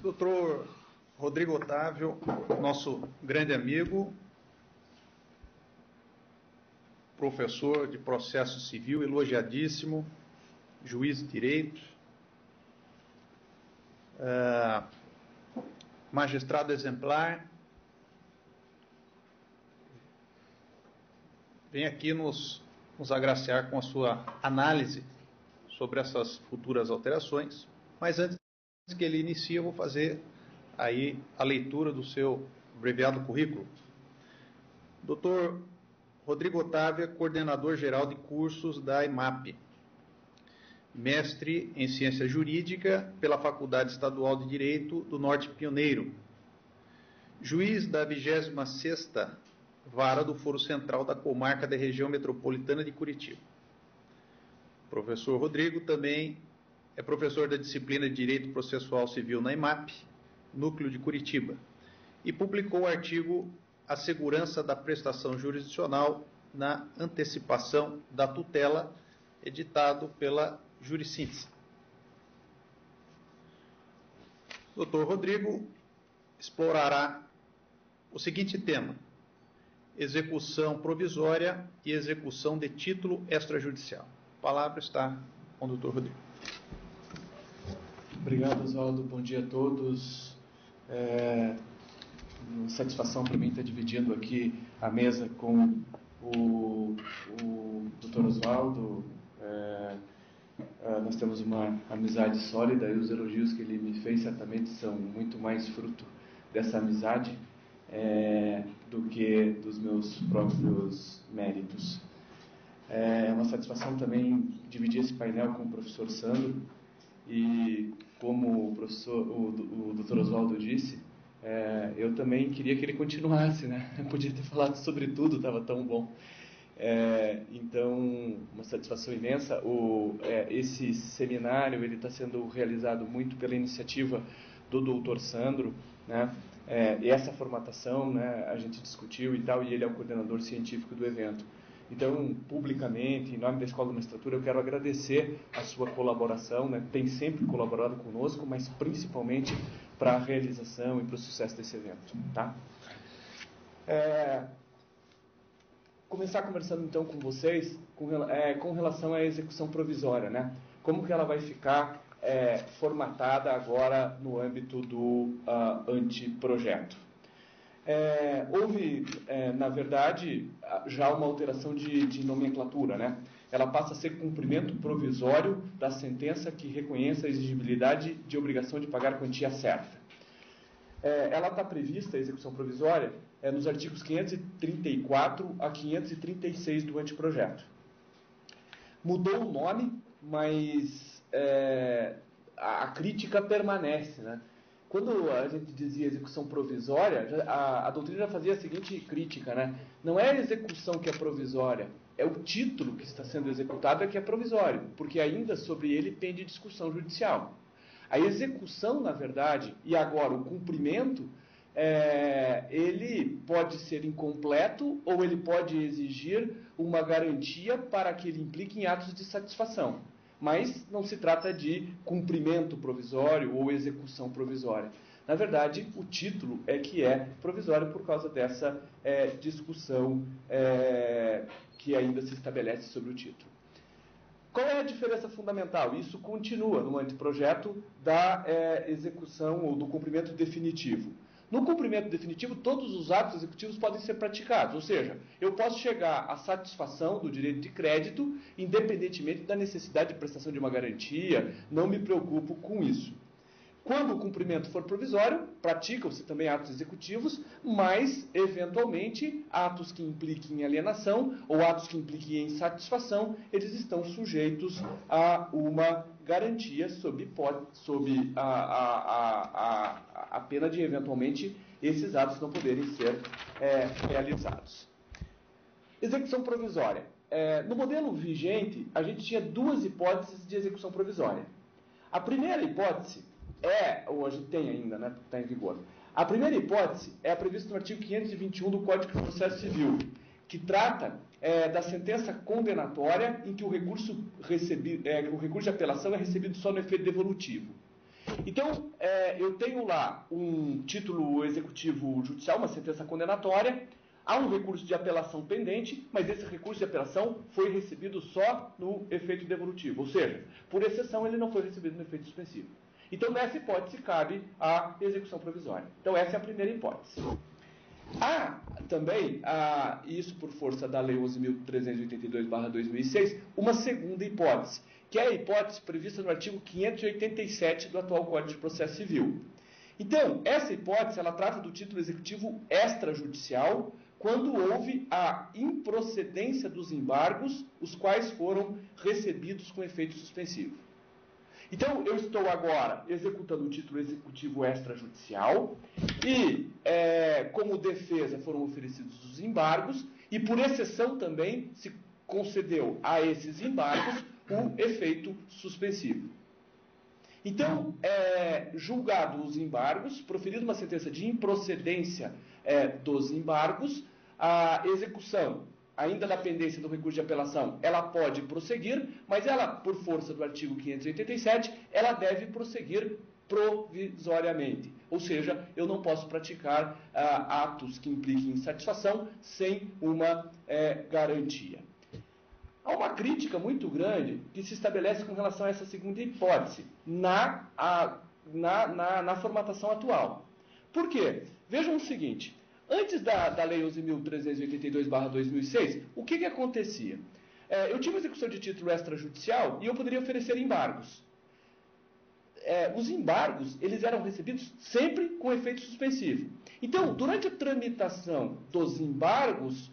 Doutor Rodrigo Otávio, nosso grande amigo, professor de processo civil, elogiadíssimo, juiz de direito, magistrado exemplar, vem aqui nos agraciar com a sua análise sobre essas futuras alterações, mas antes que ele inicie, eu vou fazer aí a leitura do seu abreviado currículo. Dr. Rodrigo Otávio é coordenador geral de cursos da IMAP, mestre em Ciência Jurídica pela Faculdade Estadual de Direito do Norte Pioneiro, juiz da 26ª Vara do Foro Central da Comarca da Região Metropolitana de Curitiba. O professor Rodrigo também é professor da disciplina de Direito Processual Civil na IMAP, Núcleo de Curitiba, e publicou o artigo A Segurança da Prestação Jurisdicional na Antecipação da Tutela, editado pela Jurisciência. O Dr. Rodrigo explorará o seguinte tema: execução provisória e execução de título extrajudicial. A palavra está com o Dr. Rodrigo. Obrigado, Oswaldo. Bom dia a todos. Satisfação para mim estar dividindo aqui a mesa com o Dr. Oswaldo. Nós temos uma amizade sólida e os elogios que ele me fez certamente são muito mais fruto dessa amizade do que dos meus próprios méritos. É uma satisfação também dividir esse painel com o professor Sandro e, como o Dr. Oswaldo disse, eu também queria que ele continuasse, né? Eu podia ter falado sobre tudo, estava tão bom. Então, uma satisfação imensa. Esse seminário ele está sendo realizado muito pela iniciativa do Dr. Sandro, né? E essa formatação, né, a gente discutiu e tal, e ele é o coordenador científico do evento. Então, publicamente, em nome da Escola de Magistratura, eu quero agradecer a sua colaboração, né? Tem sempre colaborado conosco, mas principalmente para a realização e para o sucesso desse evento, tá? Começar conversando então com vocês com relação à execução provisória, né? Como que ela vai ficar formatada agora no âmbito do anteprojeto. Houve, na verdade, já uma alteração de nomenclatura, né? Ela passa a ser cumprimento provisório da sentença que reconheça a exigibilidade de obrigação de pagar a quantia certa. Ela está prevista, a execução provisória, nos artigos 534 a 536 do anteprojeto. Mudou o nome, mas a crítica permanece, né? Quando a gente dizia execução provisória, a doutrina já fazia a seguinte crítica, né? Não é a execução que é provisória, é o título que está sendo executado que é provisório, porque ainda sobre ele pende discussão judicial. A execução, na verdade, e agora o cumprimento, ele pode ser incompleto ou ele pode exigir uma garantia para que ele implique em atos de satisfação. Mas não se trata de cumprimento provisório ou execução provisória. Na verdade, o título que é provisório por causa dessa discussão que ainda se estabelece sobre o título. Qual é a diferença fundamental? Isso continua no anteprojeto da execução ou do cumprimento definitivo. No cumprimento definitivo, todos os atos executivos podem ser praticados, ou seja, eu posso chegar à satisfação do direito de crédito, independentemente da necessidade de prestação de uma garantia, não me preocupo com isso. Quando o cumprimento for provisório, praticam-se também atos executivos, mas, eventualmente, atos que impliquem em alienação ou atos que impliquem em insatisfação, eles estão sujeitos a uma garantia sob a pena de, eventualmente, esses atos não poderem ser realizados. Execução provisória. No modelo vigente, a gente tinha duas hipóteses de execução provisória. A primeira hipótese ou a gente tem ainda, né, está em vigor. A primeira hipótese é a prevista no artigo 521 do Código de Processo Civil, que trata da sentença condenatória em que o recurso de apelação é recebido só no efeito devolutivo. Então, eu tenho lá um título executivo judicial, uma sentença condenatória, há um recurso de apelação pendente, mas esse recurso de apelação foi recebido só no efeito devolutivo, ou seja, por exceção ele não foi recebido no efeito suspensivo. Então, nessa hipótese, cabe a execução provisória. Então, essa é a primeira hipótese. Há também, isso por força da Lei 11.382/2006, uma segunda hipótese, que é a hipótese prevista no artigo 587 do atual Código de Processo Civil. Então, essa hipótese, ela trata do título executivo extrajudicial, quando houve a improcedência dos embargos, os quais foram recebidos com efeito suspensivo. Então, eu estou agora executando o título executivo extrajudicial e, como defesa, foram oferecidos os embargos e, por exceção também, se concedeu a esses embargos o efeito suspensivo. Então, julgado os embargos, proferida uma sentença de improcedência dos embargos, a execução, ainda na pendência do recurso de apelação, ela pode prosseguir, mas ela, por força do artigo 587, ela deve prosseguir provisoriamente. Ou seja, eu não posso praticar atos que impliquem insatisfação sem uma garantia. Há uma crítica muito grande que se estabelece com relação a essa segunda hipótese na formatação atual. Por quê? Vejam o seguinte, antes da Lei 11.382/2006, o que acontecia? Eu tinha uma execução de título extrajudicial e eu poderia oferecer embargos. Os embargos, eles eram recebidos sempre com efeito suspensivo. Então, durante a tramitação dos embargos,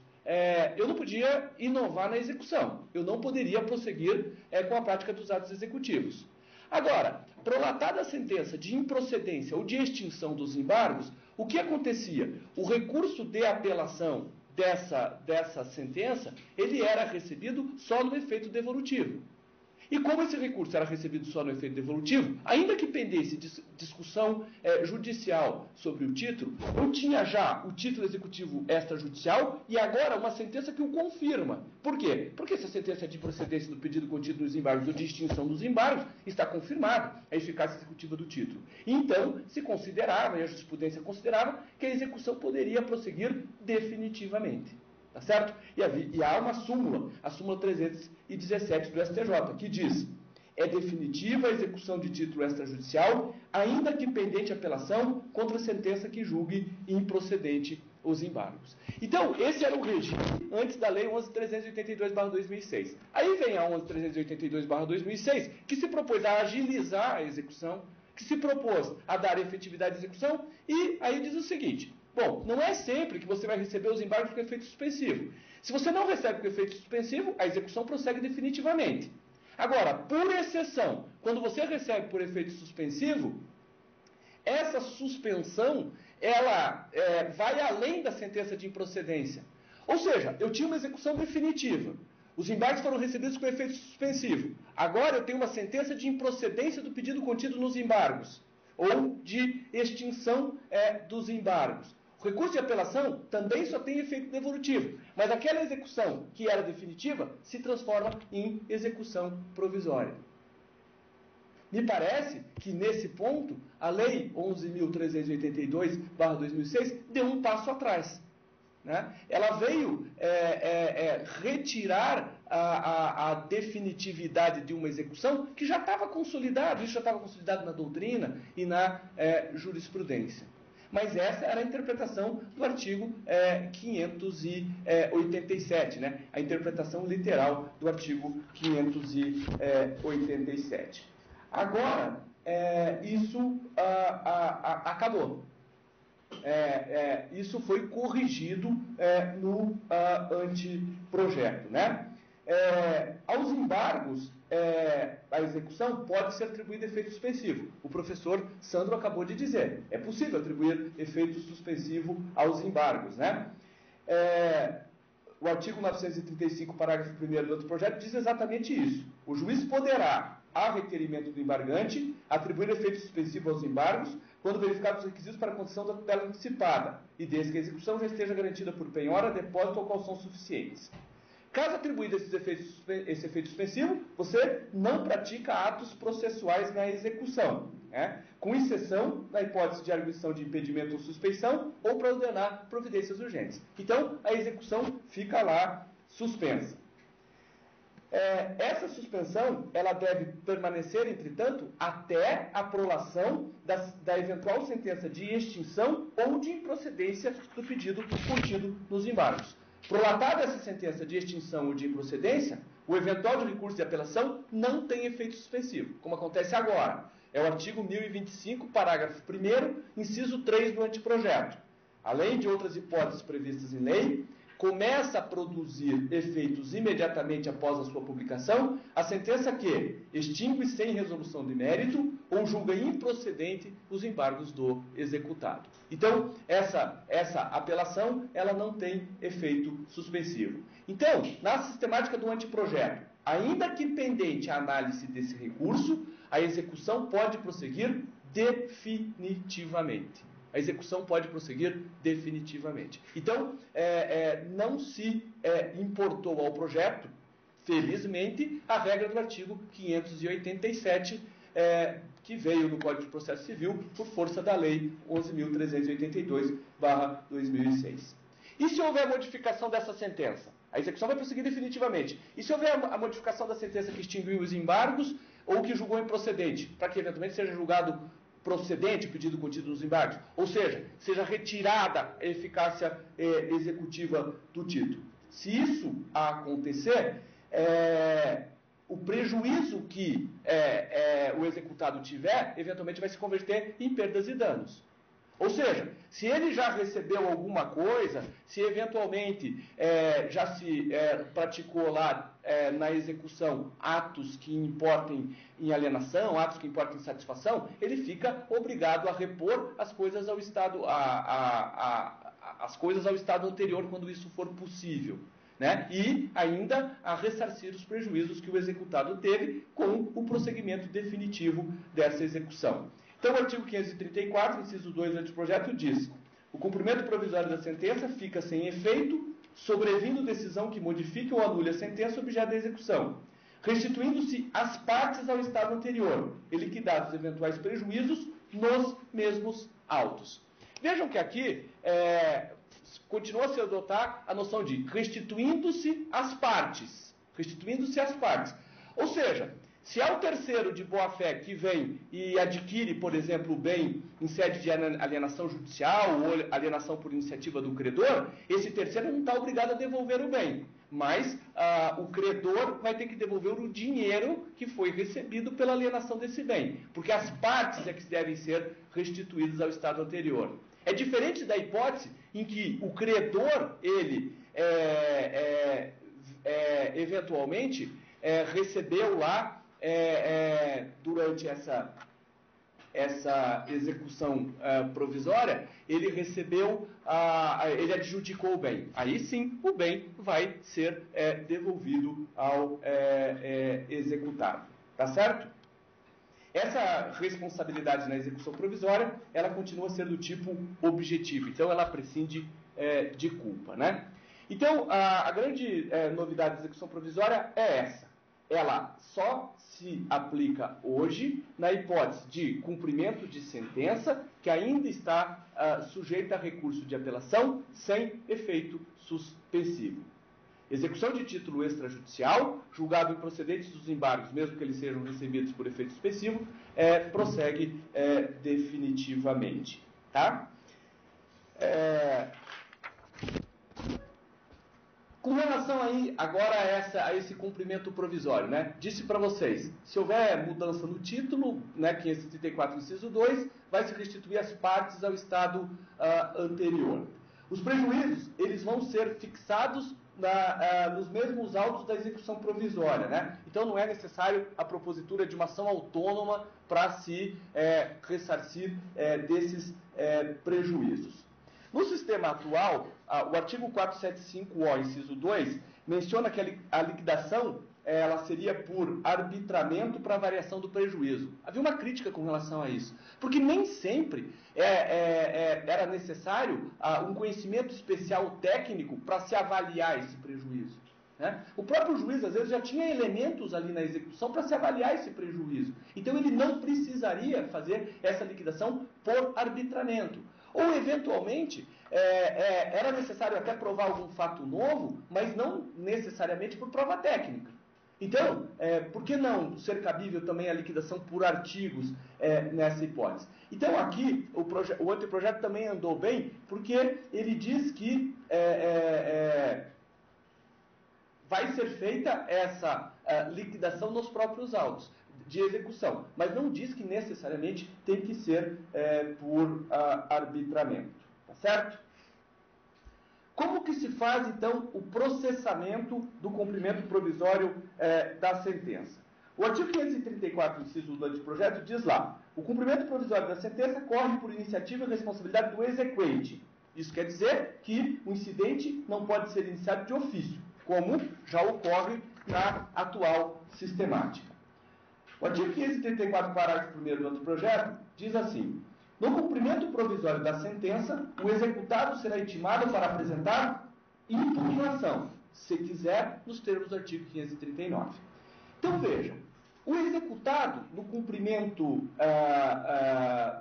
eu não podia inovar na execução. Eu não poderia prosseguir com a prática dos atos executivos. Agora, prolatada a sentença de improcedência ou de extinção dos embargos, o que acontecia? O recurso de apelação dessa sentença, ele era recebido só no efeito devolutivo. E como esse recurso era recebido só no efeito devolutivo, ainda que pendesse discussão judicial sobre o título, eu tinha já o título executivo extrajudicial e agora uma sentença que o confirma. Por quê? Porque essa sentença de procedência do pedido contido nos embargos ou de extinção dos embargos está confirmada a eficácia executiva do título. Então, se considerava, e a jurisprudência considerava, que a execução poderia prosseguir definitivamente. Tá certo? E há uma súmula, a súmula 317 do STJ, que diz: é definitiva a execução de título extrajudicial, ainda que pendente apelação contra a sentença que julgue improcedente os embargos. Então, esse era o regime antes da Lei 11.382/2006. Aí vem a 11.382/2006, que se propôs a agilizar a execução, que se propôs a dar efetividade à execução, e aí diz o seguinte: bom, não é sempre que você vai receber os embargos com efeito suspensivo. Se você não recebe com efeito suspensivo, a execução prossegue definitivamente. Agora, por exceção, quando você recebe por efeito suspensivo, essa suspensão, ela vai além da sentença de improcedência. Ou seja, eu tinha uma execução definitiva. Os embargos foram recebidos com efeito suspensivo. Agora eu tenho uma sentença de improcedência do pedido contido nos embargos, ou de extinção dos embargos. O recurso de apelação também só tem efeito devolutivo, mas aquela execução que era definitiva se transforma em execução provisória. Me parece que, nesse ponto, a Lei 11.382/2006 deu um passo atrás. Né? Ela veio retirar a definitividade de uma execução que já estava consolidada, isso já estava consolidado na doutrina e na jurisprudência. Mas essa era a interpretação do artigo 587, né? A interpretação literal do artigo 587. Agora, isso acabou. Isso foi corrigido no anteprojeto, né? Aos embargos, a execução pode ser atribuída efeito suspensivo. O professor Sandro acabou de dizer, é possível atribuir efeito suspensivo aos embargos, né? O artigo 935, parágrafo 1º do anteprojeto diz exatamente isso. O juiz poderá, a requerimento do embargante, atribuir efeito suspensivo aos embargos quando verificados os requisitos para a concessão da tutela antecipada e desde que a execução já esteja garantida por penhora, depósito ou calção suficientes. Caso atribuído esse efeito suspensivo, você não pratica atos processuais na execução. né? Com exceção na hipótese de arguição de impedimento ou suspeição ou para ordenar providências urgentes. Então, a execução fica lá suspensa. Essa suspensão ela deve permanecer, entretanto, até a prolação da eventual sentença de extinção ou de improcedência do pedido contido nos embargos. Prolatada essa sentença de extinção ou de improcedência, o eventual de recurso de apelação não tem efeito suspensivo, como acontece agora. É o artigo 1025, parágrafo 1º, inciso 3 do anteprojeto. Além de outras hipóteses previstas em lei, começa a produzir efeitos imediatamente após a sua publicação a sentença que extingue sem resolução de mérito ou julga improcedente os embargos do executado. Então, essa apelação ela não tem efeito suspensivo. Então, na sistemática do anteprojeto, ainda que pendente a análise desse recurso, a execução pode prosseguir definitivamente. A execução pode prosseguir definitivamente. Então, não se importou ao projeto, felizmente, a regra do artigo 587, que veio no Código de Processo Civil por força da Lei 11.382/2006. E se houver modificação dessa sentença? A execução vai prosseguir definitivamente. E se houver a modificação da sentença que extinguiu os embargos ou que julgou improcedente, para que eventualmente seja julgado procedente o pedido contido nos embargos, ou seja retirada a eficácia executiva do título. Se isso acontecer, o prejuízo que o executado tiver, eventualmente vai se converter em perdas e danos. Ou seja, se ele já recebeu alguma coisa, se eventualmente já se praticou lá na execução atos que importem em alienação, atos que importem em satisfação, ele fica obrigado a repor as coisas ao estado, as coisas ao estado anterior quando isso for possível. Né? E ainda a ressarcir os prejuízos que o executado teve com o prosseguimento definitivo dessa execução. Então, o artigo 534, inciso 2 do anteprojeto diz: o cumprimento provisório da sentença fica sem efeito, sobrevindo decisão que modifique ou anule a sentença objeto da execução, restituindo-se as partes ao estado anterior e liquidados eventuais prejuízos nos mesmos autos. Vejam que aqui continua a se adotar a noção de restituindo-se as partes. Restituindo-se as partes. Ou seja, se há o terceiro de boa-fé que vem e adquire, por exemplo, o bem em sede de alienação judicial ou alienação por iniciativa do credor, esse terceiro não está obrigado a devolver o bem. Mas o credor vai ter que devolver o dinheiro que foi recebido pela alienação desse bem. Porque as partes é que devem ser restituídas ao estado anterior. É diferente da hipótese em que o credor, ele, eventualmente, recebeu lá, durante essa execução provisória, ele recebeu, ele adjudicou o bem. Aí sim, o bem vai ser devolvido ao executado. Tá certo? Essa responsabilidade na execução provisória, ela continua a ser do tipo objetivo. Então, ela prescinde de culpa, né? Então, a grande novidade da execução provisória é essa. Ela só se aplica hoje na hipótese de cumprimento de sentença que ainda está sujeita a recurso de apelação sem efeito suspensivo. Execução de título extrajudicial, julgado improcedentes dos embargos, mesmo que eles sejam recebidos por efeito suspensivo, prossegue definitivamente. Tá? Com relação aí, agora a esse cumprimento provisório, né? Disse para vocês, se houver mudança no título, né, 534, inciso 2, vai se restituir as partes ao estado anterior. Os prejuízos, eles vão ser fixados nos mesmos autos da execução provisória, né? Então não é necessário a propositura de uma ação autônoma para se ressarcir desses prejuízos. No sistema atual, o artigo 475-O, inciso 2, menciona que a liquidação ela seria por arbitramento para variação do prejuízo. Havia uma crítica com relação a isso, porque nem sempre era necessário um conhecimento especial técnico para se avaliar esse prejuízo. né? O próprio juiz, às vezes, já tinha elementos ali na execução para se avaliar esse prejuízo. Então, ele não precisaria fazer essa liquidação por arbitramento. Ou, eventualmente, era necessário até provar algum fato novo, mas não necessariamente por prova técnica. Então, por que não ser cabível também a liquidação por artigos nessa hipótese? Então, aqui, o anteprojeto também andou bem, porque ele diz que vai ser feita essa liquidação nos próprios autos de execução, mas não diz que necessariamente tem que ser por arbitramento, tá certo? Como que se faz, então, o processamento do cumprimento provisório da sentença? O artigo 534, inciso 1 do anteprojeto, diz lá: o cumprimento provisório da sentença corre por iniciativa e responsabilidade do exequente. Isso quer dizer que o incidente não pode ser iniciado de ofício, como já ocorre na atual sistemática. O artigo 534, parágrafo 1º do anteprojeto, diz assim: no cumprimento provisório da sentença, o executado será intimado para apresentar impugnação, se quiser, nos termos do artigo 539. Então, vejam, o executado, no cumprimento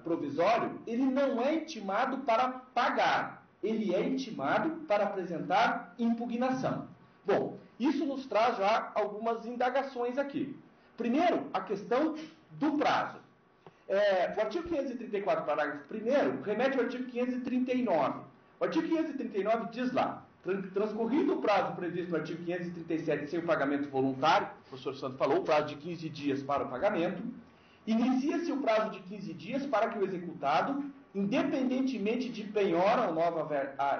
provisório, ele não é intimado para pagar, ele é intimado para apresentar impugnação. Bom, isso nos traz já algumas indagações aqui. Primeiro, a questão do prazo. O artigo 534, parágrafo 1º, remete ao artigo 539. O artigo 539 diz lá: transcorrido o prazo previsto no artigo 537 sem o pagamento voluntário, o professor Santos falou, o prazo de 15 dias para o pagamento, inicia-se o prazo de 15 dias para que o executado, independentemente de penhora ou nova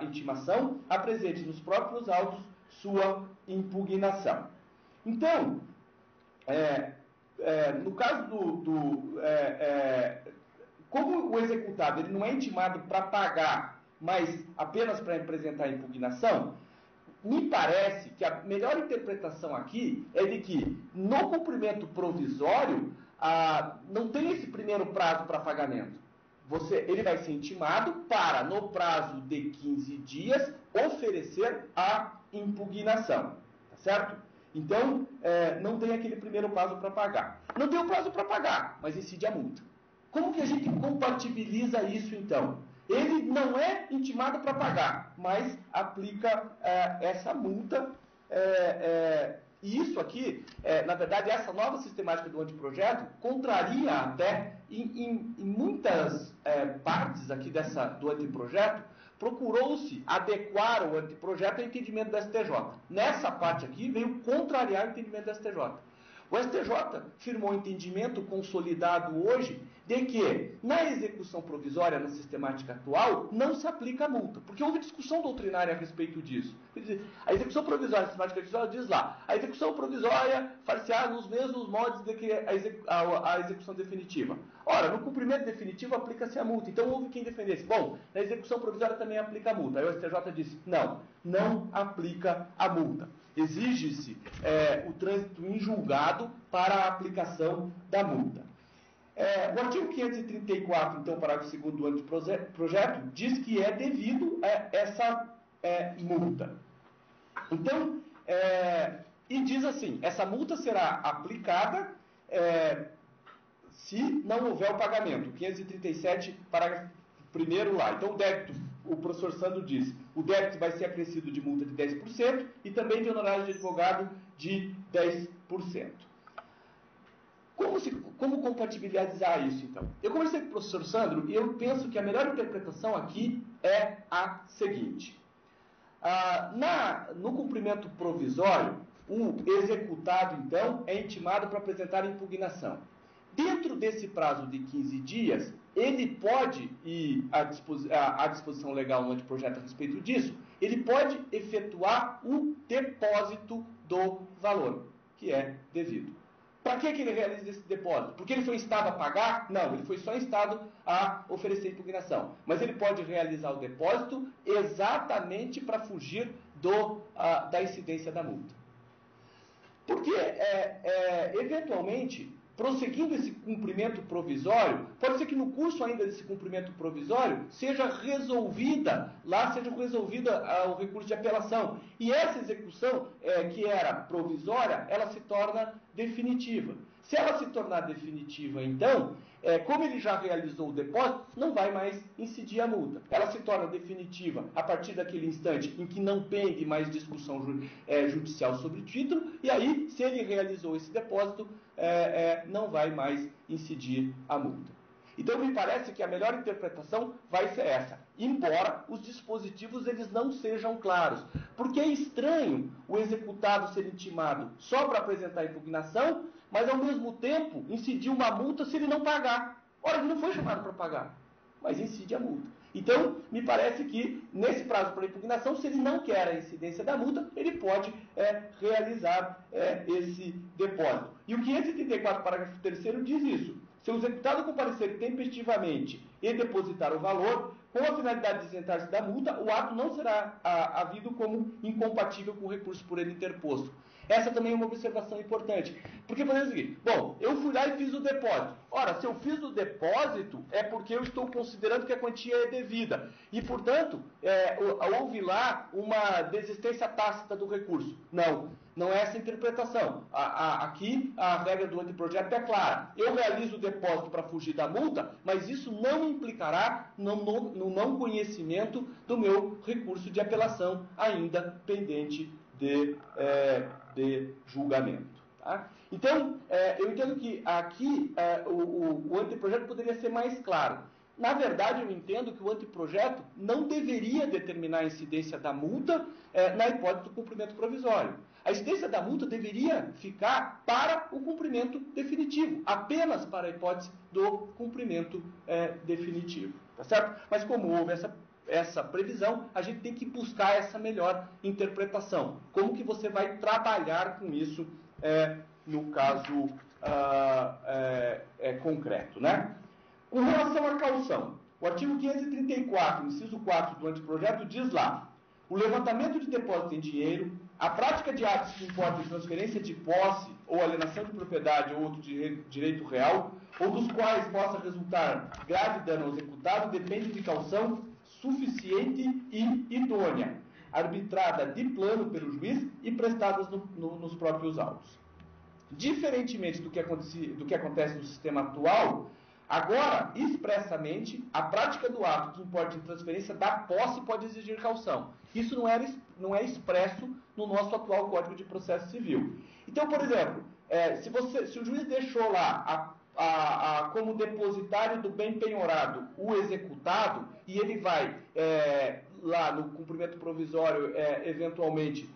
intimação, apresente nos próprios autos sua impugnação. Então, no caso como o executado ele não é intimado para pagar, mas apenas para apresentar a impugnação, me parece que a melhor interpretação aqui é de que, no cumprimento provisório, não tem esse primeiro prazo para pagamento. Ele vai ser intimado para, no prazo de 15 dias, oferecer a impugnação. Tá certo? Então, não tem aquele primeiro prazo para pagar. Não tem o prazo para pagar, mas incide a multa. Como que a gente compatibiliza isso, então? Ele não é intimado para pagar, mas aplica essa multa. E isso aqui, na verdade, essa nova sistemática do anteprojeto contraria até, em muitas partes aqui do anteprojeto, procurou-se adequar o anteprojeto ao entendimento do STJ. Nessa parte aqui, veio contrariar o entendimento do STJ. O STJ firmou um entendimento consolidado hoje de que, na execução provisória, na sistemática atual, não se aplica a multa. Porque houve discussão doutrinária a respeito disso. A execução provisória, a sistemática atual, diz lá: a execução provisória far-se-á nos mesmos modos de que a execução definitiva. Ora, no cumprimento definitivo aplica-se a multa. Então houve quem defendesse: bom, na execução provisória também aplica a multa. Aí o STJ disse: não aplica a multa. Exige-se o trânsito em julgado para a aplicação da multa. O artigo 534, então, parágrafo 2º do anteprojeto, diz que é devido a essa multa. Então, e diz assim: essa multa será aplicada se não houver o pagamento. 537, parágrafo 1º lá. Então, o débito, o professor Sandro disse, o débito vai ser acrescido de multa de 10% e também de honorário de advogado de 10%. Como compatibilizar isso, então? Eu conversei com o professor Sandro e eu penso que a melhor interpretação aqui é a seguinte. No cumprimento provisório, o executado, então, é intimado para apresentar impugnação. Dentro desse prazo de 15 dias, ele pode, e a disposição legal no anteprojeto a respeito disso, ele pode efetuar o depósito do valor, que é devido. Para que ele realiza esse depósito? Porque ele foi instado a pagar? Não, ele foi só instado a oferecer impugnação. Mas ele pode realizar o depósito exatamente para fugir da incidência da multa. Porque, eventualmente, prosseguindo esse cumprimento provisório, pode ser que no curso ainda desse cumprimento provisório seja resolvido o recurso de apelação. E essa execução, que era provisória, ela se torna definitiva. Se ela se tornar definitiva, então, como ele já realizou o depósito, não vai mais incidir a multa. Ela se torna definitiva a partir daquele instante em que não pende mais discussão judicial sobre o título, e aí, se ele realizou esse depósito, não vai mais incidir a multa. Então, me parece que a melhor interpretação vai ser essa, embora os dispositivos eles não sejam claros. Porque é estranho o executado ser intimado só para apresentar a impugnação, mas ao mesmo tempo incidir uma multa se ele não pagar. Ora, ele não foi chamado para pagar, mas incide a multa. Então, me parece que nesse prazo para impugnação, se ele não quer a incidência da multa, ele pode realizar esse depósito. E o 534, parágrafo 3º, diz isso. Se o executado comparecer tempestivamente e depositar o valor, com a finalidade de isentar-se da multa, o ato não será havido como incompatível com o recurso por ele interposto. Essa também é uma observação importante. Porque, por exemplo, o seguinte, bom, eu fui lá e fiz o depósito. Ora, se eu fiz o depósito, é porque eu estou considerando que a quantia é devida. E, portanto, houve lá uma desistência tácita do recurso. Não é essa a interpretação. Aqui, a regra do anteprojeto é clara. Eu realizo o depósito para fugir da multa, mas isso não implicará no não conhecimento do meu recurso de apelação ainda pendente de julgamento. Tá? Então, eu entendo que aqui o anteprojeto poderia ser mais claro. Na verdade, eu entendo que o anteprojeto não deveria determinar a incidência da multa na hipótese do cumprimento provisório. A incidência da multa deveria ficar para o cumprimento definitivo, apenas para a hipótese do cumprimento definitivo. Tá certo? Mas como houve essa previsão, a gente tem que buscar essa melhor interpretação. Como que você vai trabalhar com isso no caso concreto, né? Com relação à caução, o artigo 534, inciso 4 do anteprojeto diz lá: o levantamento de depósito em dinheiro, a prática de atos que importem transferência de posse ou alienação de propriedade ou outro direito real, ou dos quais possa resultar grave dano ao executado, depende de caução suficiente e idônea, arbitrada de plano pelo juiz e prestadas nos próprios autos. Diferentemente do que acontece no sistema atual, agora, expressamente, a prática do ato que importa em transferência da posse pode exigir caução. Isso não é expresso no nosso atual Código de Processo Civil. Então, por exemplo, se o juiz deixou lá como depositário do bem penhorado o executado, e ele vai lá no cumprimento provisório, eventualmente,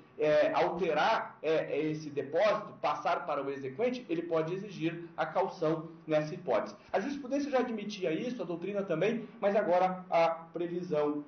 alterar esse depósito, passar para o exequente, ele pode exigir a caução nessa hipótese. A jurisprudência já admitia isso, a doutrina também, mas agora a previsão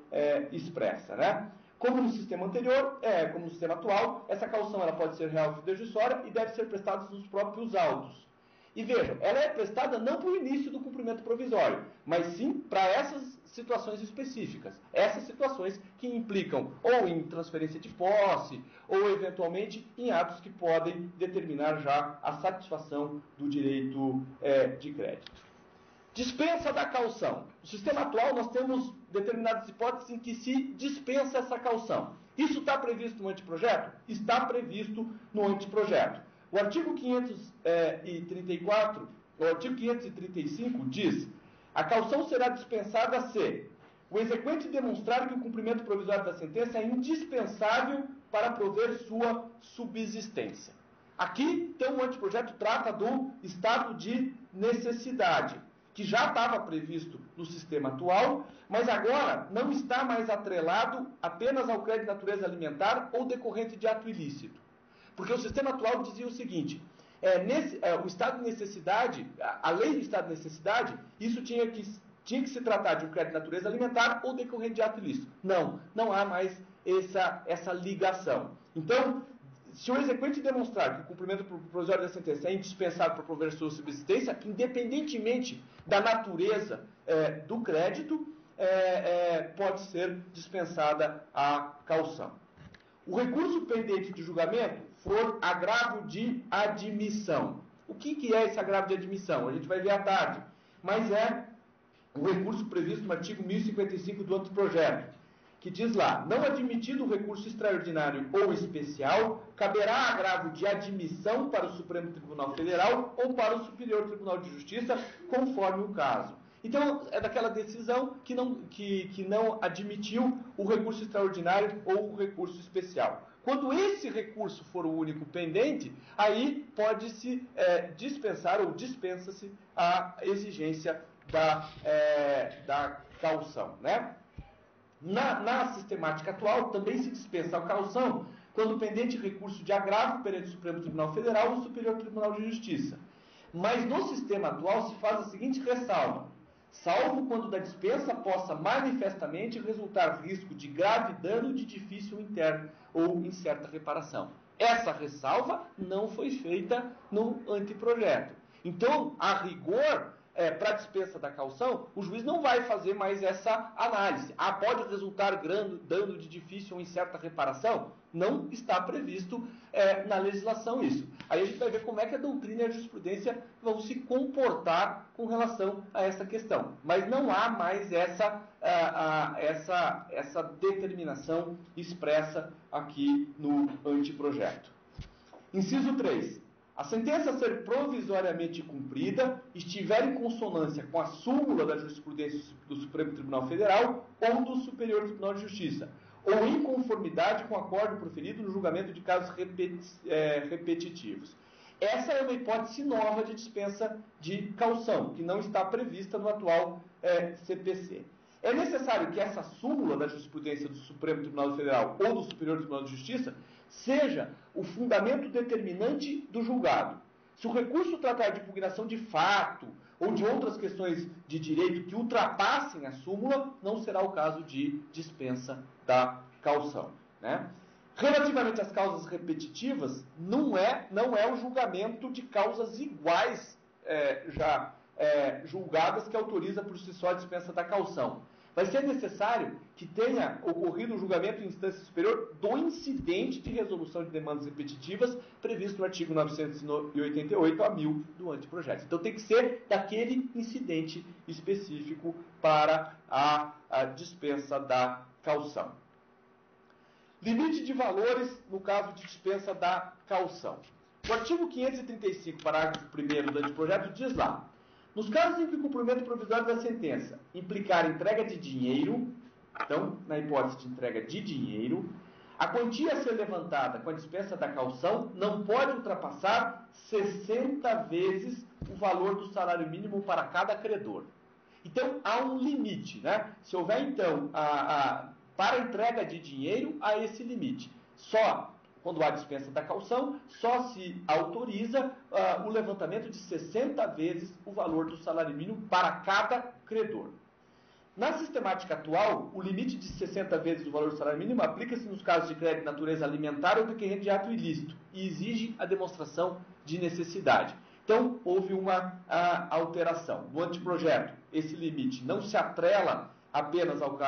expressa, né? Como no sistema anterior, como no sistema atual, essa caução ela pode ser real fidejussória e deve ser prestada nos próprios autos. E vejam, ela é prestada não para o início do cumprimento provisório, mas sim para essas situações específicas. Essas situações que implicam ou em transferência de posse, ou eventualmente em atos que podem determinar já a satisfação do direito de crédito. Dispensa da caução. No sistema atual nós temos determinadas hipóteses em que se dispensa essa caução. Isso está previsto no anteprojeto? Está previsto no anteprojeto. O artigo 534, o artigo 535 diz: a caução será dispensada se o exequente demonstrar que o cumprimento provisório da sentença é indispensável para prover sua subsistência. Aqui, então, o anteprojeto trata do estado de necessidade, que já estava previsto no sistema atual, mas agora não está mais atrelado apenas ao crédito de natureza alimentar ou decorrente de ato ilícito. Porque o sistema atual dizia o seguinte: o estado de necessidade, a lei do estado de necessidade, isso tinha que se tratar de um crédito de natureza alimentar ou decorrente de ato ilícito. Não há mais essa ligação. Então, se o exequente demonstrar que o cumprimento provisório da sentença é indispensável para prover sua subsistência, independentemente da natureza do crédito, pode ser dispensada a caução. O recurso pendente de julgamento for agravo de admissão. O que é esse agravo de admissão? A gente vai ver à tarde. Mas é o recurso previsto no artigo 1055 do anteprojeto, que diz lá: não admitido o recurso extraordinário ou especial, caberá agravo de admissão para o Supremo Tribunal Federal ou para o Superior Tribunal de Justiça, conforme o caso. Então, é daquela decisão que não admitiu o recurso extraordinário ou o recurso especial. Quando esse recurso for o único pendente, aí pode-se dispensar ou dispensa-se a exigência da caução, né? Na sistemática atual, também se dispensa a caução quando pendente recurso de agravo perante o Supremo Tribunal Federal ou o Superior Tribunal de Justiça. Mas no sistema atual se faz a seguinte ressalva: salvo quando da dispensa possa manifestamente resultar risco de grave dano de difícil interno ou incerta reparação. Essa ressalva não foi feita no anteprojeto. Então, a rigor, para a dispensa da caução, o juiz não vai fazer mais essa análise. Pode resultar dano de difícil ou incerta reparação? Não está previsto na legislação isso. Aí a gente vai ver como é que a doutrina e a jurisprudência vão se comportar com relação a essa questão. Mas não há mais essa determinação expressa aqui no anteprojeto. Inciso 3. A sentença a ser provisoriamente cumprida estiver em consonância com a súmula da jurisprudência do Supremo Tribunal Federal ou do Superior Tribunal de Justiça, ou em conformidade com o acordo proferido no julgamento de casos repetitivos. Essa é uma hipótese nova de dispensa de caução, que não está prevista no atual CPC. É necessário que essa súmula da jurisprudência do Supremo Tribunal Federal ou do Superior Tribunal de Justiça seja o fundamento determinante do julgado. Se o recurso tratar de impugnação de fato ou de outras questões de direito que ultrapassem a súmula, não será o caso de dispensa da caução, né? Relativamente às causas repetitivas, não é o julgamento de causas iguais julgadas que autoriza por si só a dispensa da caução. Vai ser necessário que tenha ocorrido o julgamento em instância superior do incidente de resolução de demandas repetitivas previsto no artigo 988 a 1000 do anteprojeto. Então tem que ser daquele incidente específico para a dispensa da caução. Limite de valores no caso de dispensa da caução. O artigo 535, parágrafo 1º do anteprojeto diz lá: nos casos em que o cumprimento provisório da sentença implicar entrega de dinheiro, então, na hipótese de entrega de dinheiro, a quantia a ser levantada com a dispensa da caução não pode ultrapassar 60 vezes o valor do salário mínimo para cada credor. Então, há um limite, né? Se houver, então, para a entrega de dinheiro, há esse limite. Só quando há dispensa da caução, só se autoriza o levantamento de 60 vezes o valor do salário mínimo para cada credor. Na sistemática atual, o limite de 60 vezes o valor do salário mínimo aplica-se nos casos de crédito de natureza alimentar ou decorrente de ato ilícito e exige a demonstração de necessidade. Então, houve uma alteração. No anteprojeto, esse limite não se atrela apenas aos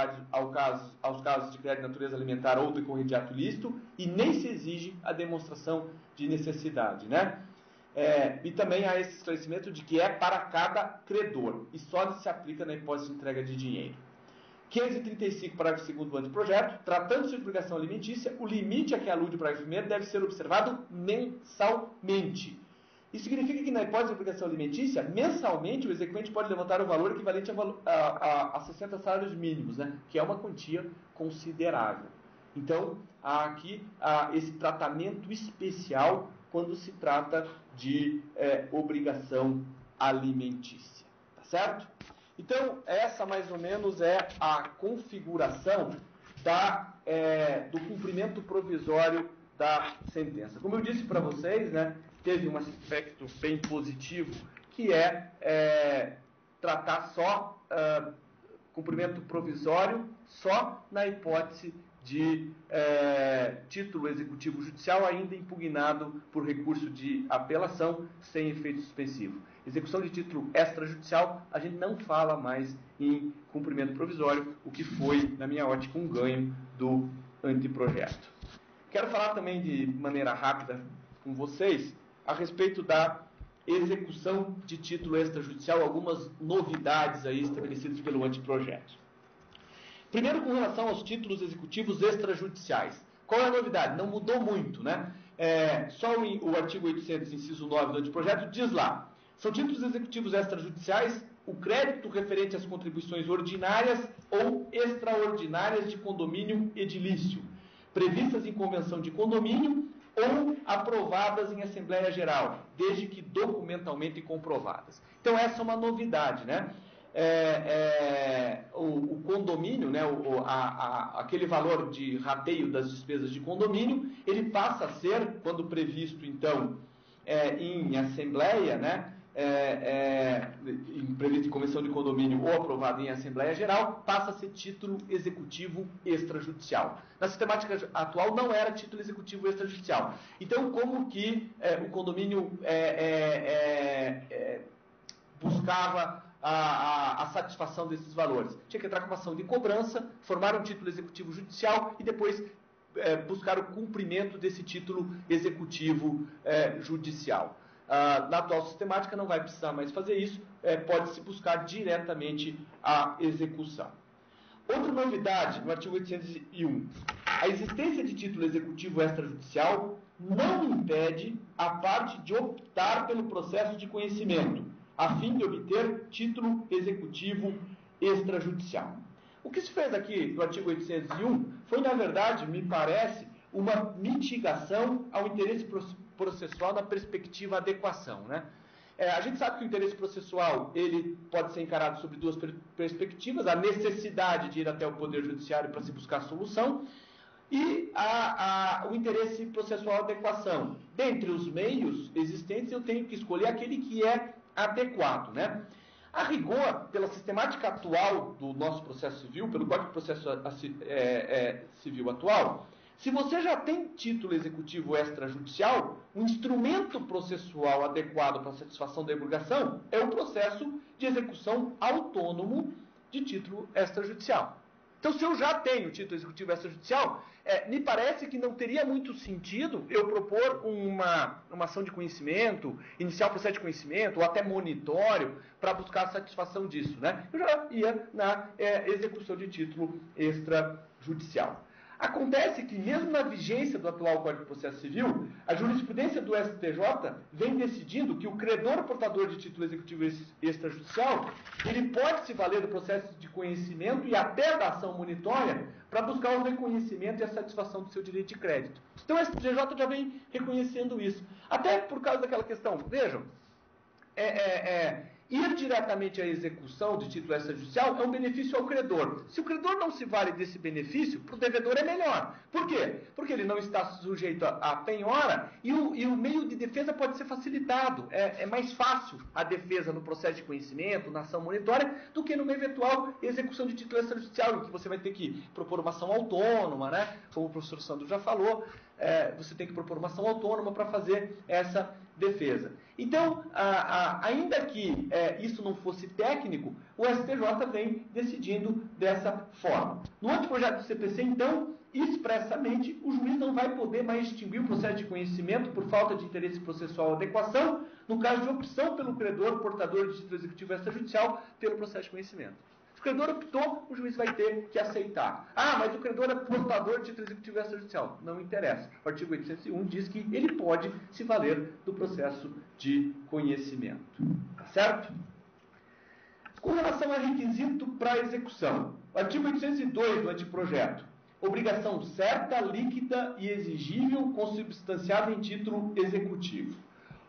casos de crédito de natureza alimentar ou decorrente de ato ilícito e nem se exige a demonstração de necessidade, né? E também há esse esclarecimento de que é para cada credor e só se aplica na hipótese de entrega de dinheiro. 535, parágrafo 2º do anteprojeto, tratando-se de obrigação alimentícia, o limite a que alude o parágrafo 1º deve ser observado mensalmente. Isso significa que na hipótese de obrigação alimentícia, mensalmente o exequente pode levantar o valor equivalente a 60 salários mínimos, né? Que é uma quantia considerável. Então, há aqui esse tratamento especial quando se trata de obrigação alimentícia. Tá certo? Então, essa mais ou menos é a configuração do cumprimento provisório da sentença. Como eu disse para vocês, né, teve um aspecto bem positivo, que é tratar só cumprimento provisório só na hipótese de título executivo judicial ainda impugnado por recurso de apelação sem efeito suspensivo. Execução de título extrajudicial, a gente não fala mais em cumprimento provisório, o que foi, na minha ótica, um ganho do anteprojeto. Quero falar também de maneira rápida com vocês a respeito da execução de título extrajudicial, algumas novidades aí estabelecidas pelo anteprojeto. Primeiro, com relação aos títulos executivos extrajudiciais. Qual é a novidade? Não mudou muito, né? Só o artigo 800, inciso 9 do anteprojeto, diz lá: são títulos executivos extrajudiciais o crédito referente às contribuições ordinárias ou extraordinárias de condomínio edilício, previstas em convenção de condomínio ou aprovadas em Assembleia Geral, desde que documentalmente comprovadas. Então, essa é uma novidade, né? O condomínio, né, aquele valor de rateio das despesas de condomínio, ele passa a ser, quando previsto, então, em Assembleia, né, previsto em convenção de condomínio ou aprovado em Assembleia Geral, passa a ser título executivo extrajudicial. Na sistemática atual não era título executivo extrajudicial. Então, como que o condomínio buscava a satisfação desses valores? Tinha que entrar com uma ação de cobrança, formar um título executivo judicial e depois buscar o cumprimento desse título executivo judicial. Na atual sistemática não vai precisar mais fazer isso, pode-se buscar diretamente a execução. Outra novidade no artigo 801. A existência de título executivo extrajudicial não impede a parte de optar pelo processo de conhecimento, a fim de obter título executivo extrajudicial. O que se fez aqui no artigo 801 foi, na verdade, me parece, uma mitigação ao interesse processual na perspectiva adequação, né? A gente sabe que o interesse processual ele pode ser encarado sobre duas perspectivas: a necessidade de ir até o Poder Judiciário para se buscar solução e o interesse processual adequação. Dentre os meios existentes, eu tenho que escolher aquele que é adequado, né? A rigor, pela sistemática atual do nosso processo civil, pelo Código de Processo Civil atual, se você já tem título executivo extrajudicial, o instrumento processual adequado para a satisfação da obrigação é o processo de execução autônomo de título extrajudicial. Então, se eu já tenho título executivo extrajudicial, me parece que não teria muito sentido eu propor uma ação de conhecimento, iniciar o processo de conhecimento, ou até monitório, para buscar a satisfação disso, né? Eu já ia na execução de título extrajudicial. Acontece que, mesmo na vigência do atual Código de Processo Civil, a jurisprudência do STJ vem decidindo que o credor portador de título executivo extrajudicial, ele pode se valer do processo de conhecimento e até da ação monitória para buscar o reconhecimento e a satisfação do seu direito de crédito. Então, o STJ já vem reconhecendo isso. Até por causa daquela questão, vejam, ir diretamente à execução de título extrajudicial é um benefício ao credor. Se o credor não se vale desse benefício, para o devedor é melhor. Por quê? Porque ele não está sujeito à penhora e o meio de defesa pode ser facilitado. É mais fácil a defesa no processo de conhecimento, na ação monitória, do que numa eventual execução de título extrajudicial, em que você vai ter que propor uma ação autônoma, né? Como o professor Sandro já falou, você tem que propor uma ação autônoma para fazer essa defesa. Então, ainda que isso não fosse técnico, o STJ vem decidindo dessa forma. No anteprojeto do CPC, então, expressamente, o juiz não vai poder mais extinguir o processo de conhecimento por falta de interesse processual ou adequação, no caso de opção pelo credor portador de título executivo extrajudicial pelo processo de conhecimento. Se o credor optou, o juiz vai ter que aceitar. Mas o credor é portador de título executivo extrajudicial. Não interessa. O artigo 801 diz que ele pode se valer do processo de conhecimento. Tá certo? Com relação a requisito para execução, o artigo 802 do anteprojeto: obrigação certa, líquida e exigível, consubstanciada em título executivo.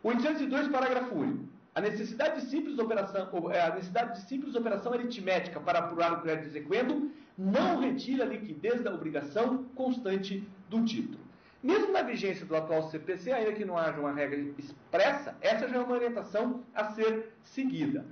O 802, parágrafo único: a necessidade de simples operação aritmética para apurar o crédito exequendo não retira a liquidez da obrigação constante do título. Mesmo na vigência do atual CPC, ainda que não haja uma regra expressa, essa já é uma orientação a ser seguida.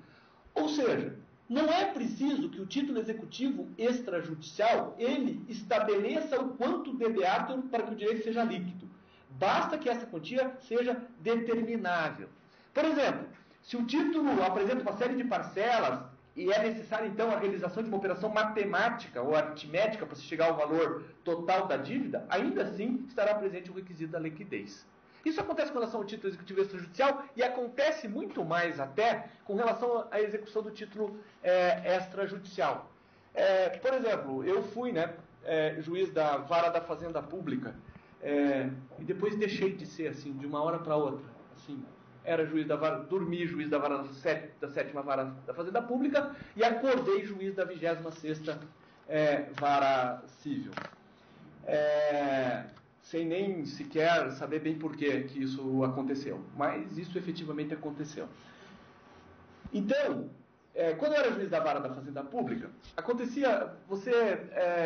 Ou seja, não é preciso que o título executivo extrajudicial ele estabeleça o quanto debeatur para que o direito seja líquido. Basta que essa quantia seja determinável. Por exemplo, se o título apresenta uma série de parcelas e é necessária, então, a realização de uma operação matemática ou aritmética para se chegar ao valor total da dívida, ainda assim estará presente o requisito da liquidez. Isso acontece com relação ao título executivo extrajudicial e acontece muito mais até com relação à execução do título extrajudicial. Por exemplo, eu fui juiz da Vara da Fazenda Pública e depois deixei de ser assim, de uma hora para outra. Assim, era juiz da Vara, dormi juiz da Vara da 7ª Vara da Fazenda Pública e acordei juiz da 26ª Vara Civil. Sem nem sequer saber bem por que isso aconteceu. Mas isso efetivamente aconteceu. Então, quando eu era juiz da Vara da Fazenda Pública,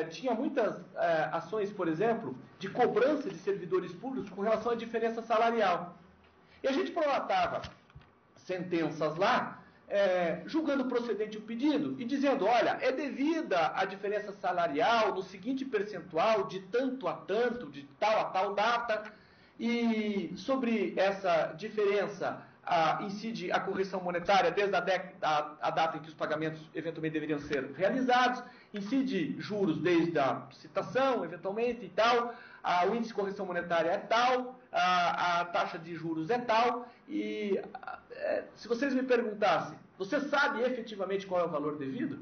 tinha muitas ações, por exemplo, de cobrança de servidores públicos com relação à diferença salarial. E a gente prolatava sentenças lá, julgando procedente o pedido e dizendo, olha, é devida a diferença salarial no seguinte percentual, de tanto a tanto, de tal a tal data, e sobre essa diferença incide a correção monetária desde a data em que os pagamentos eventualmente deveriam ser realizados, incide juros desde a citação, eventualmente, e tal, o índice de correção monetária é tal, a taxa de juros é tal, e se vocês me perguntassem, você sabe efetivamente qual é o valor devido?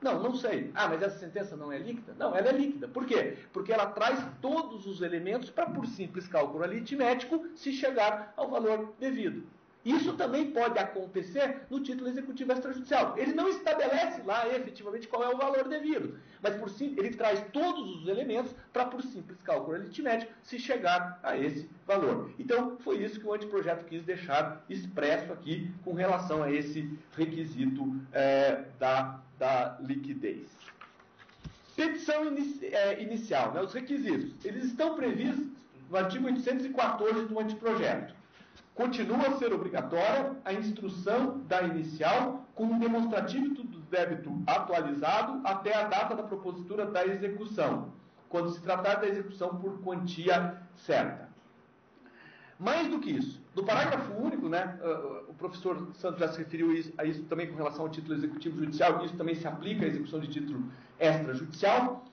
Não sei. Mas essa sentença não é líquida? Não, ela é líquida. Por quê? Porque ela traz todos os elementos para, por simples cálculo aritmético, se chegar ao valor devido. Isso também pode acontecer no título executivo extrajudicial. Ele não estabelece lá efetivamente qual é o valor devido, mas ele traz todos os elementos para, por simples cálculo aritmético, se chegar a esse valor. Então, foi isso que o anteprojeto quis deixar expresso aqui com relação a esse requisito da liquidez. Petição inicial, os requisitos, eles estão previstos no artigo 814 do anteprojeto. Continua a ser obrigatória a instrução da inicial com um demonstrativo do débito atualizado até a data da propositura da execução, quando se tratar da execução por quantia certa. Mais do que isso, no parágrafo único, o professor Santos já se referiu a isso também com relação ao título executivo judicial, e isso também se aplica à execução de título extrajudicial.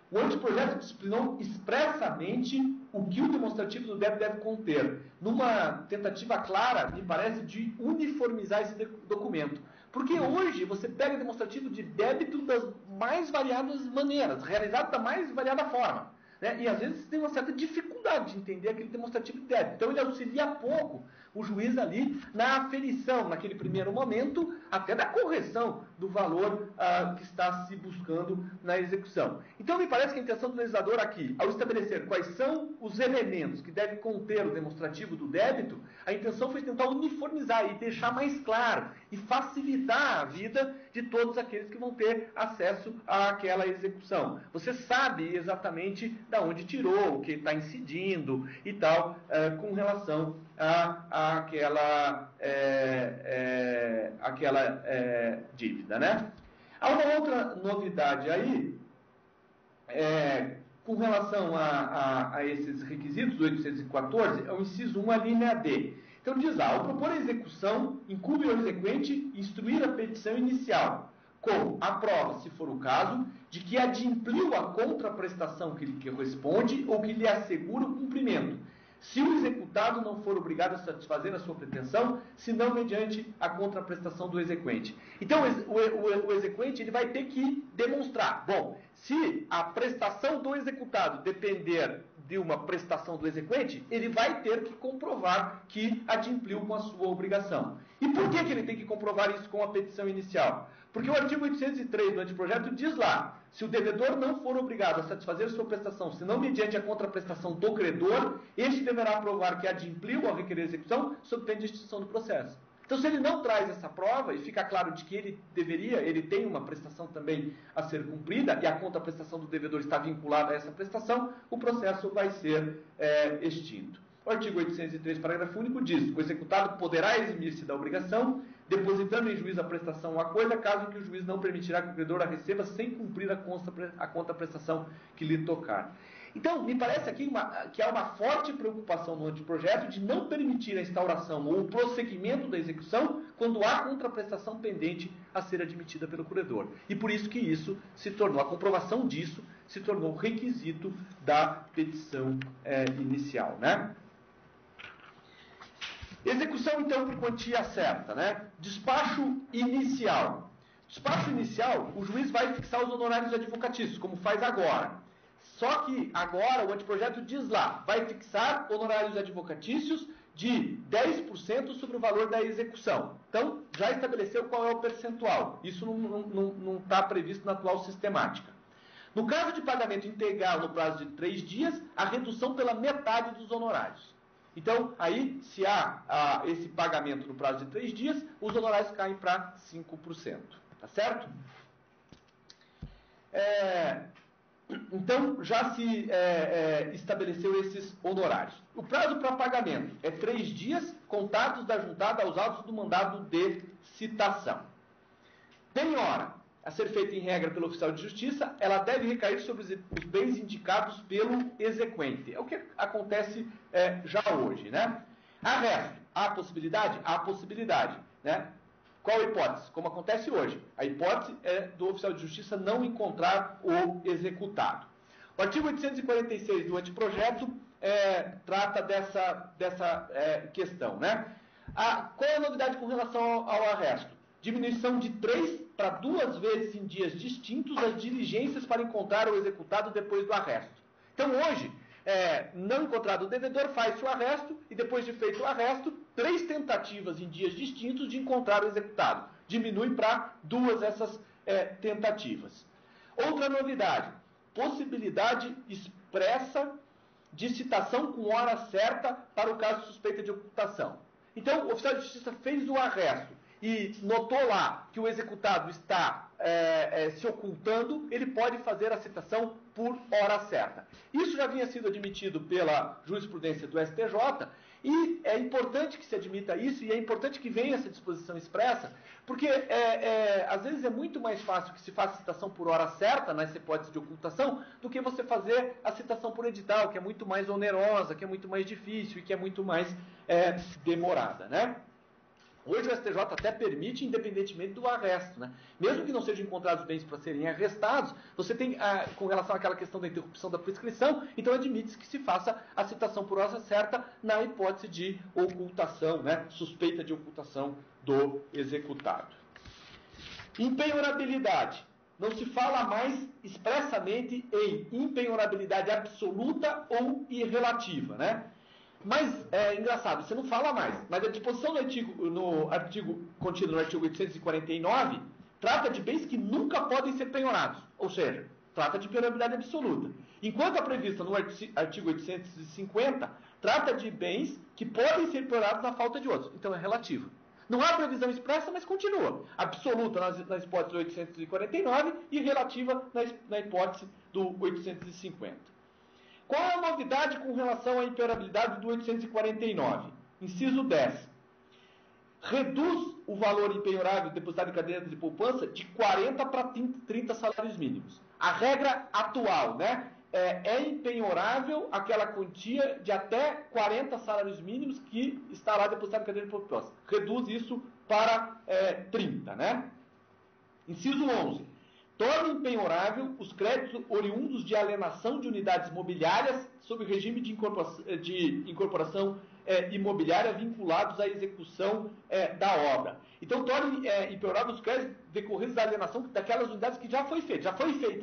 O anteprojeto disciplinou expressamente o que o demonstrativo do débito deve conter, numa tentativa clara, me parece, de uniformizar esse documento. Porque hoje você pega demonstrativo de débito das mais variadas maneiras, realizado da mais variada forma. E às vezes tem uma certa dificuldade de entender aquele demonstrativo de débito. Então ele auxilia pouco o juiz ali na aferição, naquele primeiro momento, até da correção do valor que está se buscando na execução. Então me parece que a intenção do legislador aqui, ao estabelecer quais são os elementos que deve conter o demonstrativo do débito, a intenção foi tentar uniformizar e deixar mais claro e facilitar a vida de todos aqueles que vão ter acesso àquela execução. Você sabe exatamente de onde tirou, o que está incidindo e tal, com relação àquela dívida, Há uma outra novidade aí, com relação a esses requisitos do 814, é o inciso 1, a linha D. Então diz lá, ao propor a execução, incumbe ao exequente instruir a petição inicial, com a prova, se for o caso, de que adimpliu a contraprestação que lhe corresponde ou que lhe assegura o cumprimento, se o executado não for obrigado a satisfazer a sua pretensão, senão mediante a contraprestação do exequente. Então, o exequente ele vai ter que demonstrar, se a prestação do executado depender de uma prestação do exequente, ele vai ter que comprovar que adimpliu com a sua obrigação. E por que ele tem que comprovar isso com a petição inicial? Porque o artigo 803 do anteprojeto diz lá, se o devedor não for obrigado a satisfazer sua prestação, senão mediante a contraprestação do credor, este deverá provar que adimpliu ao requerer execução, sob pena de extinção do processo. Então, se ele não traz essa prova, e fica claro de que ele tem uma prestação também a ser cumprida, e a contraprestação do devedor está vinculada a essa prestação, o processo vai ser extinto. O artigo 803, parágrafo único, diz: o executado poderá eximir-se da obrigação, depositando em juízo a prestação ou a coisa, caso que o juiz não permitirá que o credor a receba sem cumprir a contraprestação que lhe tocar. Então, me parece aqui que há uma forte preocupação no anteprojeto de não permitir a instauração ou o prosseguimento da execução quando há contraprestação pendente a ser admitida pelo credor. E por isso que isso se tornou, a comprovação disso se tornou requisito da petição inicial, Execução, então, por quantia certa, né? Despacho inicial. Despacho inicial, o juiz vai fixar os honorários advocatícios, como faz agora. Só que agora o anteprojeto diz lá, vai fixar honorários advocatícios de 10% sobre o valor da execução. Então, já estabeleceu qual é o percentual. Isso não está previsto na atual sistemática. No caso de pagamento integral no prazo de 3 dias, a redução pela metade dos honorários. Então, aí, se há esse pagamento no prazo de 3 dias, os honorários caem para 5%. Tá certo? Então, já se estabeleceu esses honorários. O prazo para pagamento é 3 dias, contados da juntada aos autos do mandado de citação. Penhora, a ser feita em regra pelo oficial de justiça, ela deve recair sobre os bens indicados pelo exequente. É o que acontece já hoje, né? Arresto, há possibilidade? Há possibilidade, né? Qual a hipótese? Como acontece hoje. A hipótese é do oficial de justiça não encontrar o executado. O artigo 846 do anteprojeto trata dessa questão, né? Qual é a novidade com relação ao arresto? Diminuição de 3 para 2 vezes em dias distintos as diligências para encontrar o executado depois do arresto. Então, hoje, não encontrado o devedor, faz-se o arresto e, depois de feito o arresto, 3 tentativas em dias distintos de encontrar o executado. Diminui para 2 essas tentativas. Outra novidade, possibilidade expressa de citação com hora certa para o caso de suspeita de ocultação. Então, o oficial de justiça fez o arresto e notou lá que o executado está se ocultando, ele pode fazer a citação por hora certa. Isso já vinha sido admitido pela jurisprudência do STJ, e é importante que se admita isso, e é importante que venha essa disposição expressa, porque às vezes é muito mais fácil que se faça a citação por hora certa, nessa hipótese de ocultação, do que você fazer a citação por edital, que é muito mais onerosa, que é muito mais difícil e que é muito mais demorada, né? Hoje o STJ até permite, independentemente do arresto, né? Mesmo que não sejam encontrados bens para serem arrestados, você tem, com relação àquela questão da interrupção da prescrição, então admite-se que se faça a citação por hora certa na hipótese de ocultação, né? Suspeita de ocultação do executado. Empenhorabilidade. Não se fala mais expressamente em empenhorabilidade absoluta ou irrelativa, né? Mas é engraçado, você não fala mais. Mas a disposição no artigo contido no artigo 849 trata de bens que nunca podem ser penhorados. Ou seja, trata de penhorabilidade absoluta. Enquanto a prevista no artigo 850 trata de bens que podem ser penhorados na falta de outros. Então é relativa. Não há previsão expressa, mas continua. Absoluta na hipótese do 849 e relativa na hipótese do 850. Qual é a novidade com relação à impenhorabilidade do 849? Inciso 10. Reduz o valor impenhorável depositado em caderneta de poupança de 40 para 30 salários mínimos. A regra atual, né? É impenhorável aquela quantia de até 40 salários mínimos que está lá depositado em caderneta de poupança. Reduz isso para 30, né? Inciso 11. Torna impenhorável os créditos oriundos de alienação de unidades mobiliárias sob regime de incorporação imobiliária vinculados à execução da obra. Então, torna impenhorável os créditos decorrentes da alienação daquelas unidades que já foi feita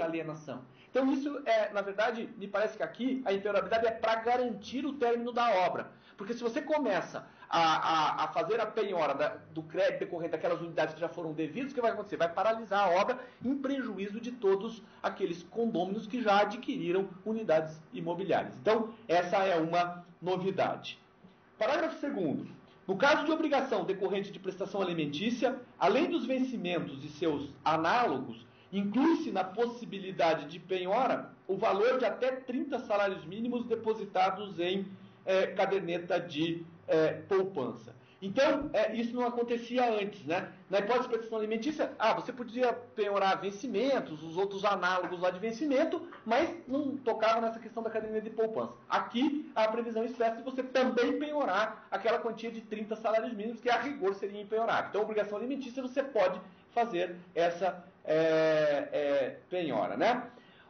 a alienação. Então, isso, na verdade, me parece que aqui a impenhorabilidade é para garantir o término da obra. Porque se você começa a fazer a penhora do crédito decorrente daquelas unidades que já foram devidas, o que vai acontecer? Vai paralisar a obra em prejuízo de todos aqueles condôminos que já adquiriram unidades imobiliárias. Então, essa é uma novidade. Parágrafo 2º. No caso de obrigação decorrente de prestação alimentícia, além dos vencimentos e seus análogos, inclui-se na possibilidade de penhora o valor de até 30 salários mínimos depositados em caderneta de poupança. Então, isso não acontecia antes, né? Na hipótese de prestação alimentícia, você podia penhorar vencimentos, os outros análogos lá de vencimento, mas não tocava nessa questão da caderneta de poupança. Aqui, a previsão expressa de você também penhorar aquela quantia de 30 salários mínimos, que a rigor seria empenhorável. Então, obrigação alimentícia, você pode fazer essa penhora, né?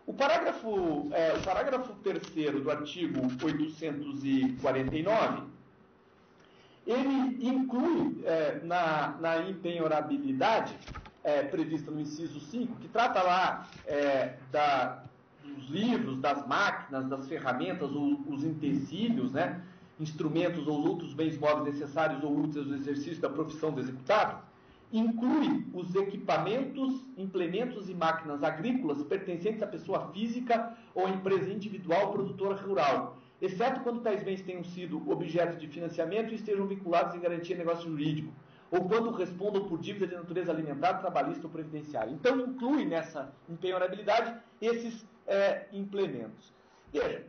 O parágrafo 3º do artigo 849, ele inclui na impenhorabilidade prevista no inciso 5, que trata lá dos livros, das máquinas, das ferramentas, os utensílios, né, instrumentos ou outros bens móveis necessários ou úteis ao exercício da profissão do executado, inclui os equipamentos, implementos e máquinas agrícolas pertencentes à pessoa física ou à empresa individual produtora rural, exceto quando tais bens tenham sido objeto de financiamento e estejam vinculados em garantia de negócio jurídico, ou quando respondam por dívida de natureza alimentar, trabalhista ou previdenciária. Então, inclui nessa impenhorabilidade esses implementos. Veja,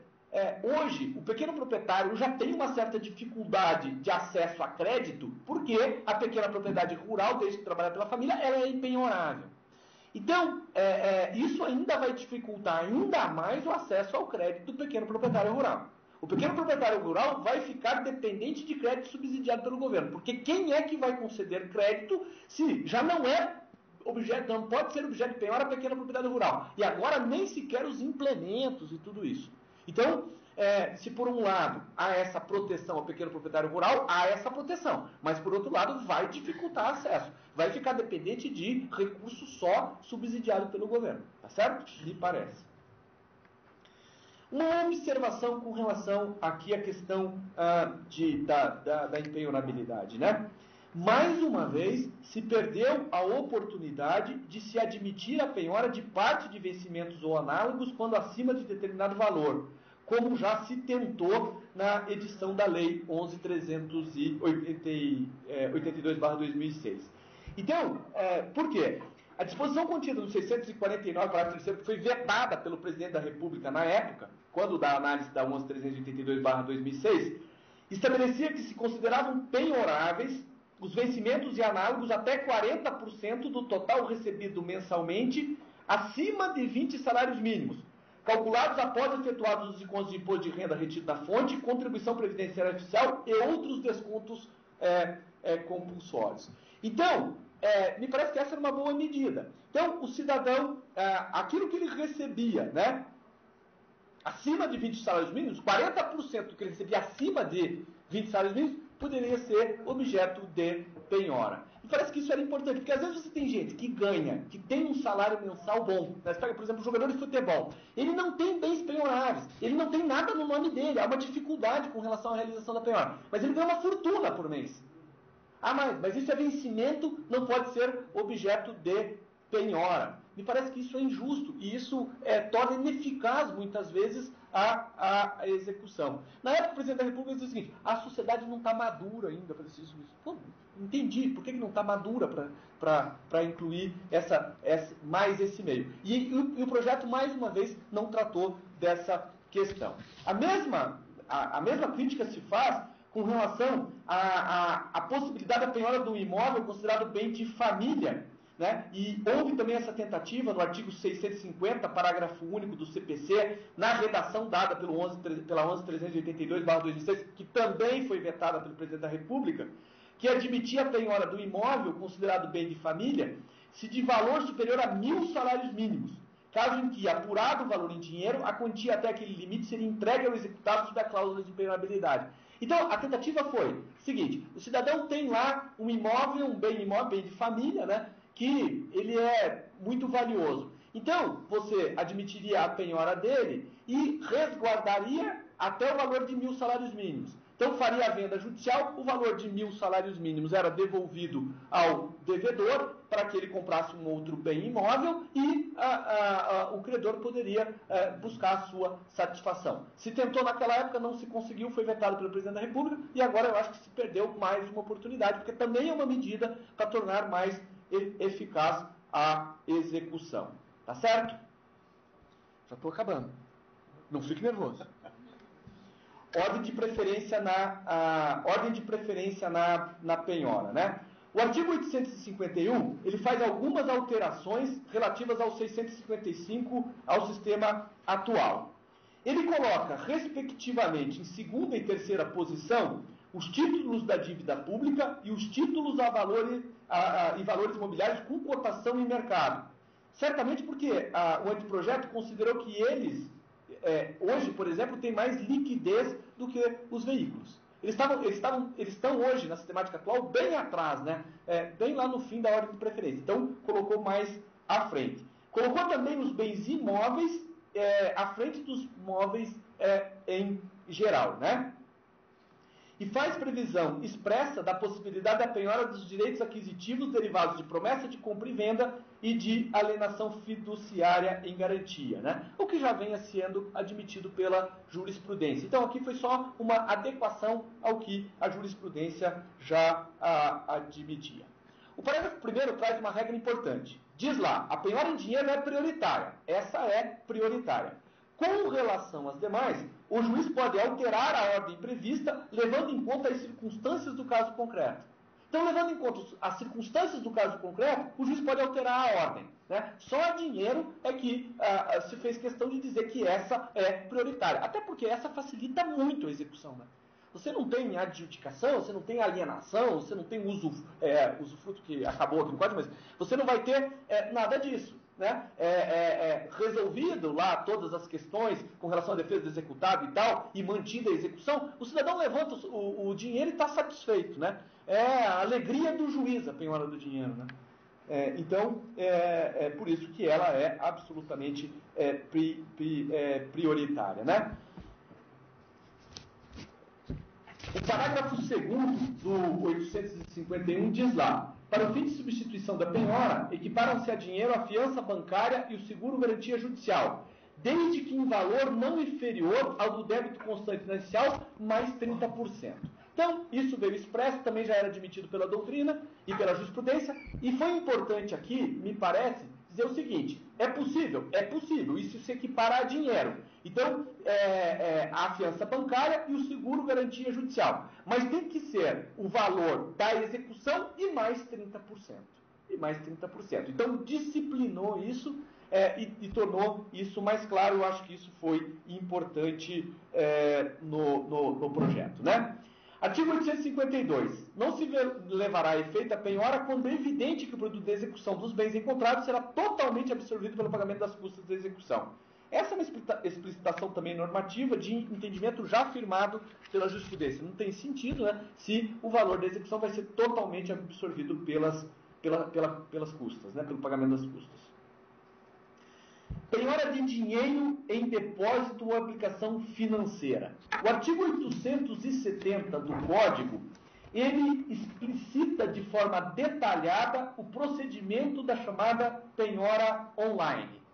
hoje, o pequeno proprietário já tem uma certa dificuldade de acesso a crédito, porque a pequena propriedade rural, desde que trabalha pela família, ela é impenhorável. Então, isso ainda vai dificultar ainda mais o acesso ao crédito do pequeno proprietário rural. O pequeno proprietário rural vai ficar dependente de crédito subsidiado pelo governo, porque quem é que vai conceder crédito se já não pode ser objeto de penhora a pequena propriedade rural. E agora nem sequer os implementos e tudo isso. Então, se por um lado há essa proteção ao pequeno proprietário rural, há essa proteção. Mas por outro lado vai dificultar acesso. Vai ficar dependente de recurso só subsidiado pelo governo. Tá certo? Me parece. Uma observação com relação aqui à questão da impenhorabilidade, né? Mais uma vez, se perdeu a oportunidade de se admitir a penhora de parte de vencimentos ou análogos quando acima de determinado valor, como já se tentou na edição da Lei 11.382/2006. Então, por quê? A disposição contida no 649, parágrafo 3º, que foi vetada pelo presidente da República na época, quando da análise da 11.382/2006, estabelecia que se consideravam penhoráveis os vencimentos e análogos até 40% do total recebido mensalmente acima de 20 salários mínimos, calculados após efetuados os descontos de imposto de renda retido da fonte, contribuição previdenciária oficial e outros descontos compulsórios. Então, me parece que essa era uma boa medida. Então, o cidadão, aquilo que ele recebia, né, acima de 20 salários mínimos, 40% do que ele recebia acima de 20 salários mínimos, poderia ser objeto de penhora. E parece que isso era importante, porque às vezes você tem gente que ganha, que tem um salário mensal bom. Você pega, por exemplo, um jogador de futebol. Ele não tem bens penhoráveis, ele não tem nada no nome dele, há uma dificuldade com relação à realização da penhora. Mas ele ganha uma fortuna por mês. Mas isso é vencimento, não pode ser objeto de penhora. Me parece que isso é injusto e isso torna ineficaz, muitas vezes, a execução. Na época, o presidente da República disse o seguinte: a sociedade não está madura ainda para decidir isso. Pô, entendi, por que não está madura para incluir mais esse meio? E o projeto, mais uma vez, não tratou dessa questão. A mesma crítica se faz com relação à possibilidade da penhora do imóvel considerado bem de família, né? E houve também essa tentativa no artigo 650, parágrafo único do CPC, na redação dada pela 11.382/2006, que também foi vetada pelo presidente da República, que admitia a penhora do imóvel considerado bem de família se de valor superior a 1.000 salários mínimos, caso em que, apurado o valor em dinheiro, a quantia até aquele limite seria entregue ao executado sob a cláusula de impenhorabilidade. Então, a tentativa foi o seguinte: o cidadão tem lá um imóvel, um bem imóvel, bem de família, né, que ele é muito valioso. Então, você admitiria a penhora dele e resguardaria até o valor de 1.000 salários mínimos. Então, faria a venda judicial, o valor de 1.000 salários mínimos era devolvido ao devedor para que ele comprasse um outro bem imóvel e o credor poderia buscar a sua satisfação. Se tentou naquela época, não se conseguiu, foi vetado pelo presidente da República e agora eu acho que se perdeu mais uma oportunidade, porque também é uma medida para tornar mais eficaz a execução. Tá certo? Já estou acabando. Não fique nervoso. Ordem de preferência na penhora, né? O artigo 851, ele faz algumas alterações relativas ao 655, ao sistema atual. Ele coloca, respectivamente, em segunda e terceira posição, os títulos da dívida pública e os títulos e valores imobiliários com cotação em mercado. Certamente porque o anteprojeto considerou que eles, hoje, por exemplo, têm mais liquidez do que os veículos. eles estão hoje, na sistemática atual, bem atrás, né? Bem lá no fim da ordem de preferência. Então, colocou mais à frente. Colocou também os bens imóveis à frente dos móveis em geral, né? E faz previsão expressa da possibilidade da penhora dos direitos aquisitivos derivados de promessa de compra e venda e de alienação fiduciária em garantia, né? O que já vem sendo admitido pela jurisprudência. Então, aqui foi só uma adequação ao que a jurisprudência já admitia. O parágrafo 1º traz uma regra importante. Diz lá, a penhora em dinheiro é prioritária. Essa é prioritária. Com relação às demais, o juiz pode alterar a ordem prevista, levando em conta as circunstâncias do caso concreto. Então, levando em conta as circunstâncias do caso concreto, o juiz pode alterar a ordem, né? Só a dinheiro é que se fez questão de dizer que essa é prioritária. Até porque essa facilita muito a execução, né? Você não tem adjudicação, você não tem alienação, você não tem usufruto, que acabou aqui no código, mas você não vai ter nada disso, né? Resolvido lá todas as questões com relação à defesa do executado e tal, e mantida a execução, o cidadão levanta o dinheiro e está satisfeito, né? É a alegria do juiz a penhora do dinheiro, né? Então, por isso que ela é absolutamente prioritária, né? O parágrafo 2º do 851 diz lá: para o fim de substituição da penhora, equiparam-se a dinheiro a fiança bancária e o seguro garantia judicial, desde que em valor não inferior ao do débito constante inicial, mais 30%. Então, isso veio expresso, também já era admitido pela doutrina e pela jurisprudência, e foi importante aqui, me parece, dizer o seguinte: é possível, isso se equipara a dinheiro. Então, a fiança bancária e o seguro garantia judicial. Mas tem que ser o valor da execução e mais 30%. Então, disciplinou isso e tornou isso mais claro. Eu acho que isso foi importante no projeto, né? Artigo 852. Não se levará a efeito a penhora quando é evidente que o produto da execução dos bens encontrados será totalmente absorvido pelo pagamento das custas da execução. Essa é uma explicitação também normativa de entendimento já afirmado pela jurisprudência. Não tem sentido, né, se o valor da execução vai ser totalmente absorvido pelas custas, né, pelo pagamento das custas. Penhora de dinheiro em depósito ou aplicação financeira. O artigo 870 do Código, ele explicita de forma detalhada o procedimento da chamada penhora online.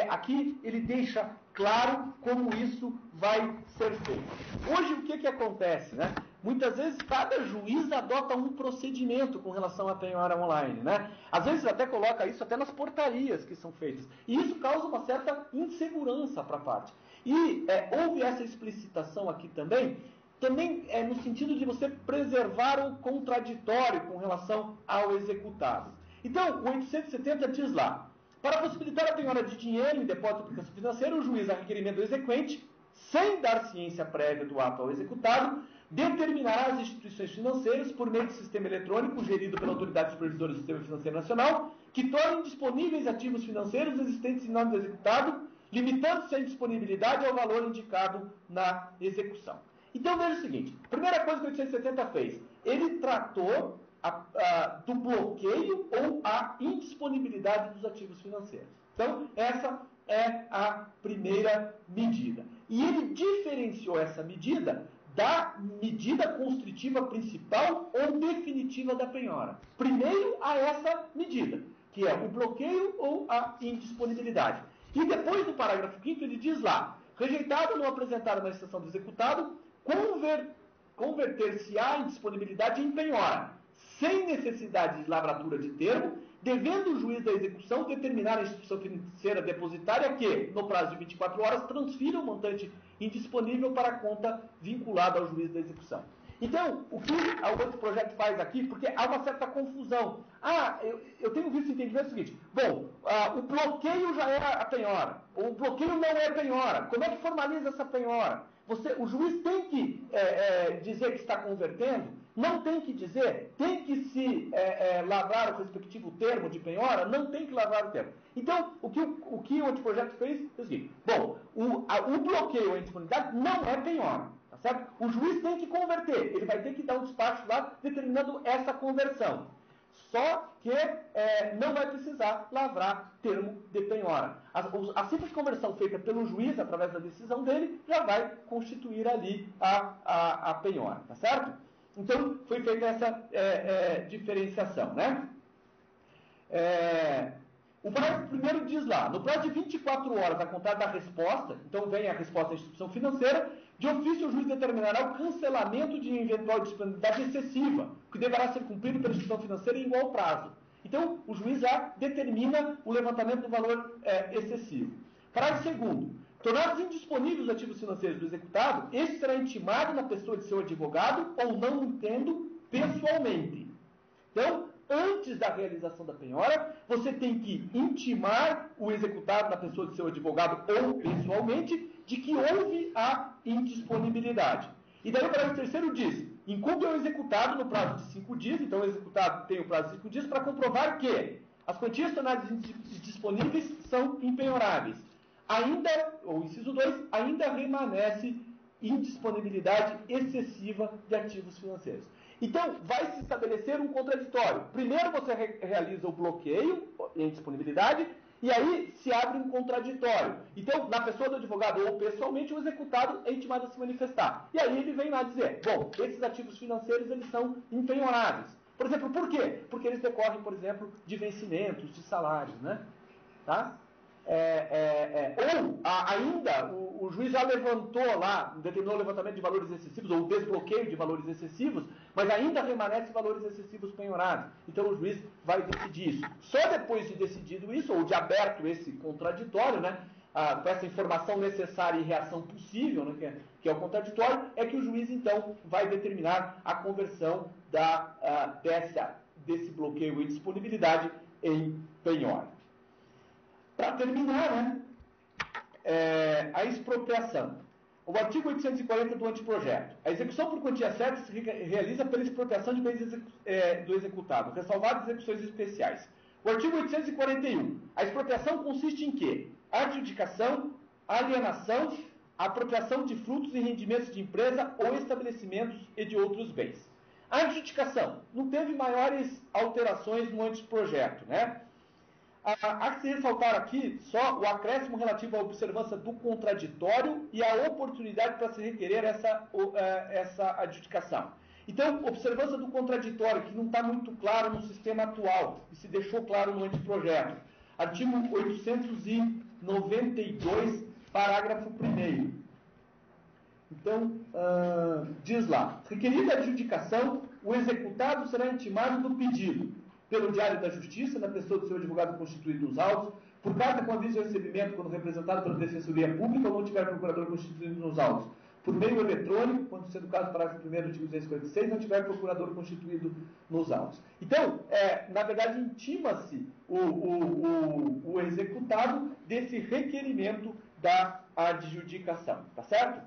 Aqui ele deixa claro como isso vai ser feito. Hoje o que acontece, né? Muitas vezes cada juiz adota um procedimento com relação à penhora online, né? Às vezes até coloca isso até nas portarias que são feitas. E isso causa uma certa insegurança para a parte. E houve essa explicitação aqui também no sentido de você preservar o contraditório com relação ao executado. Então, o 870 diz lá: para possibilitar a penhora de dinheiro em depósito de aplicação financeira, o juiz, a requerimento do exequente, sem dar ciência prévia do ato ao executado, determinará as instituições financeiras, por meio de sistema eletrônico gerido pela Autoridade Supervisora do Sistema Financeiro Nacional, que tornem disponíveis ativos financeiros existentes em nome do executado, limitando-se a indisponibilidade ao valor indicado na execução. Então, veja o seguinte: primeira coisa que o 870 fez, ele tratou do bloqueio ou a indisponibilidade dos ativos financeiros. Então, essa é a primeira medida. E ele diferenciou essa medida da medida constritiva principal ou definitiva da penhora. Primeiro, a essa medida, que é o bloqueio ou a indisponibilidade. E depois, no parágrafo 5º, ele diz lá: rejeitado ou não apresentado na exceção do executado, converter-se-á a indisponibilidade em penhora, sem necessidade de lavratura de termo, devendo o juiz da execução determinar a instituição financeira depositária que, no prazo de 24 horas, transfira o montante indisponível para a conta vinculada ao juiz da execução. Então, o que o outro projeto faz aqui, porque há uma certa confusão. Eu tenho visto entendimento o seguinte: o bloqueio já é a penhora, o bloqueio não é penhora. Como é que formaliza essa penhora? O juiz tem que dizer que está convertendo? Não tem que dizer? Tem que se lavrar o respectivo termo de penhora? Não tem que lavrar o termo. Então, o que o anteprojeto fez é o seguinte: o bloqueio ou a indisponibilidade não é penhora, tá certo? O juiz tem que converter, ele vai ter que dar um despacho lá determinando essa conversão. Só que não vai precisar lavrar termo de penhora. A simples conversão feita pelo juiz, através da decisão dele, já vai constituir ali a penhora, tá certo? Então, foi feita essa diferenciação, né? O parágrafo 1º diz lá, no prazo de 24 horas a contar da resposta, então vem a resposta da instituição financeira, de ofício o juiz determinará o cancelamento de eventual disponibilidade excessiva, que deverá ser cumprido pela instituição financeira em igual prazo. Então, o juiz já determina o levantamento do valor excessivo. Parágrafo 2º. Tornados indisponíveis os ativos financeiros do executado, este será intimado na pessoa de seu advogado ou não entendo pessoalmente. Então, antes da realização da penhora, você tem que intimar o executado na pessoa de seu advogado ou pessoalmente de que houve a indisponibilidade. E daí o parágrafo 3º diz, incumbe ao executado no prazo de 5 dias, então o executado tem o prazo de 5 dias para comprovar que as quantias tornadas indisponíveis são impenhoráveis. Ainda, ou inciso 2, ainda remanesce indisponibilidade excessiva de ativos financeiros. Então, vai se estabelecer um contraditório. Primeiro você realiza o bloqueio em disponibilidade, e aí se abre um contraditório. Então, na pessoa do advogado ou pessoalmente, o executado é intimado a se manifestar. E aí ele vem lá dizer, bom, esses ativos financeiros eles são impenhoráveis. Por exemplo, por quê? Porque eles decorrem, por exemplo, de vencimentos, de salários, né? Tá? Ou ainda o juiz já levantou lá, determinou o levantamento de valores excessivos, ou o desbloqueio de valores excessivos, mas ainda remanescem valores excessivos penhorados. Então o juiz vai decidir isso. Só depois de decidido isso, ou de aberto esse contraditório, né, com essa informação necessária e reação possível, né, que é o contraditório, é que o juiz então vai determinar a conversão desse bloqueio e disponibilidade em penhora. Para terminar, né, a expropriação. O artigo 840 do anteprojeto. A execução por quantia certa se realiza pela expropriação de bens do executado, ressalvadas execuções especiais. O artigo 841. A expropriação consiste em quê? Adjudicação, alienação, apropriação de frutos e rendimentos de empresa ou estabelecimentos e de outros bens. A adjudicação não teve maiores alterações no anteprojeto, né? Há que se ressaltar aqui só o acréscimo relativo à observância do contraditório e a oportunidade para se requerer essa adjudicação. Então, observância do contraditório, que não está muito claro no sistema atual, e se deixou claro no anteprojeto. Artigo 892, parágrafo 1º. Então, diz lá, requerida a adjudicação, o executado será intimado do pedido pelo Diário da Justiça, na pessoa do seu advogado constituído nos autos, por carta com aviso de recebimento, quando representado pela Defensoria Pública, ou não tiver procurador constituído nos autos, por meio eletrônico, quando sendo o caso do parágrafo 1º do artigo 246, não tiver procurador constituído nos autos. Então, na verdade, intima-se o executado desse requerimento da adjudicação, tá certo?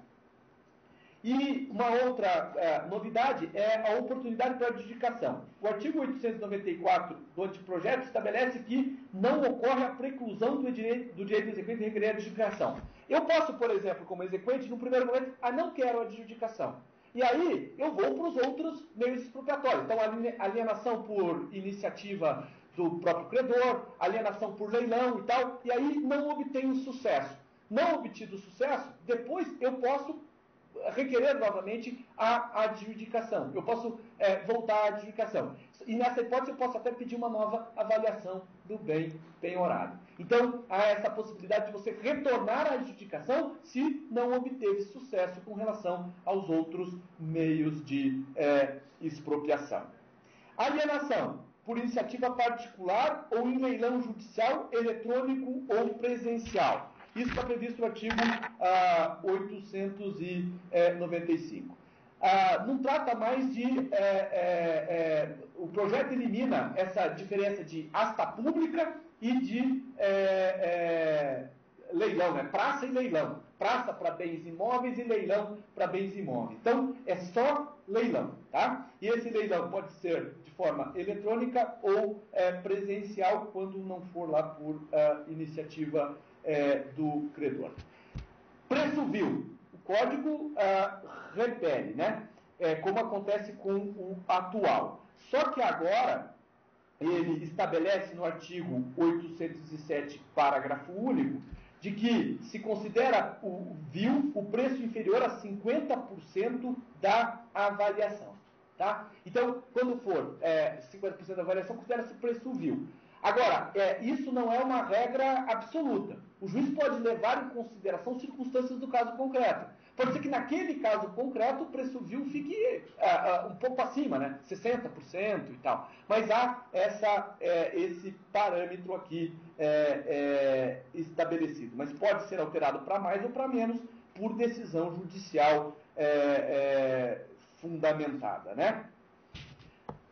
E uma outra novidade é a oportunidade para adjudicação. O artigo 894 do anteprojeto estabelece que não ocorre a preclusão do direito do exequente de requerer a adjudicação. Eu posso, por exemplo, como exequente, no primeiro momento, não quero a adjudicação. E aí eu vou para os outros meios expropriatórios. Então, alienação por iniciativa do próprio credor, alienação por leilão e tal, e aí não obtenho sucesso. Não obtido sucesso, depois eu posso requerer novamente a adjudicação. Eu posso voltar à adjudicação. E nessa hipótese eu posso até pedir uma nova avaliação do bem penhorado. Então, há essa possibilidade de você retornar à adjudicação se não obteve sucesso com relação aos outros meios de expropriação. Alienação por iniciativa particular ou em leilão judicial, eletrônico ou presencial. Isso está previsto no artigo 895. Não trata mais de... o projeto elimina essa diferença de asta pública e de leilão, né? Praça e leilão. Praça para bens imóveis e leilão para bens imóveis. Então, é só leilão, tá? E esse leilão pode ser de forma eletrônica ou presencial, quando não for lá por iniciativa do credor. Preço vil, o código repele, né? Como acontece com o atual. Só que agora ele estabelece no artigo 807, parágrafo único, de que se considera o VIL o preço inferior a 50% da avaliação. Tá? Então, quando for 50% da avaliação, considera-se o preço VIL. Agora, isso não é uma regra absoluta. O juiz pode levar em consideração circunstâncias do caso concreto. Pode ser que naquele caso concreto o preço VIL fique um pouco acima, né? 60% e tal. Mas há esse parâmetro aqui estabelecido. Mas pode ser alterado para mais ou para menos por decisão judicial fundamentada, né?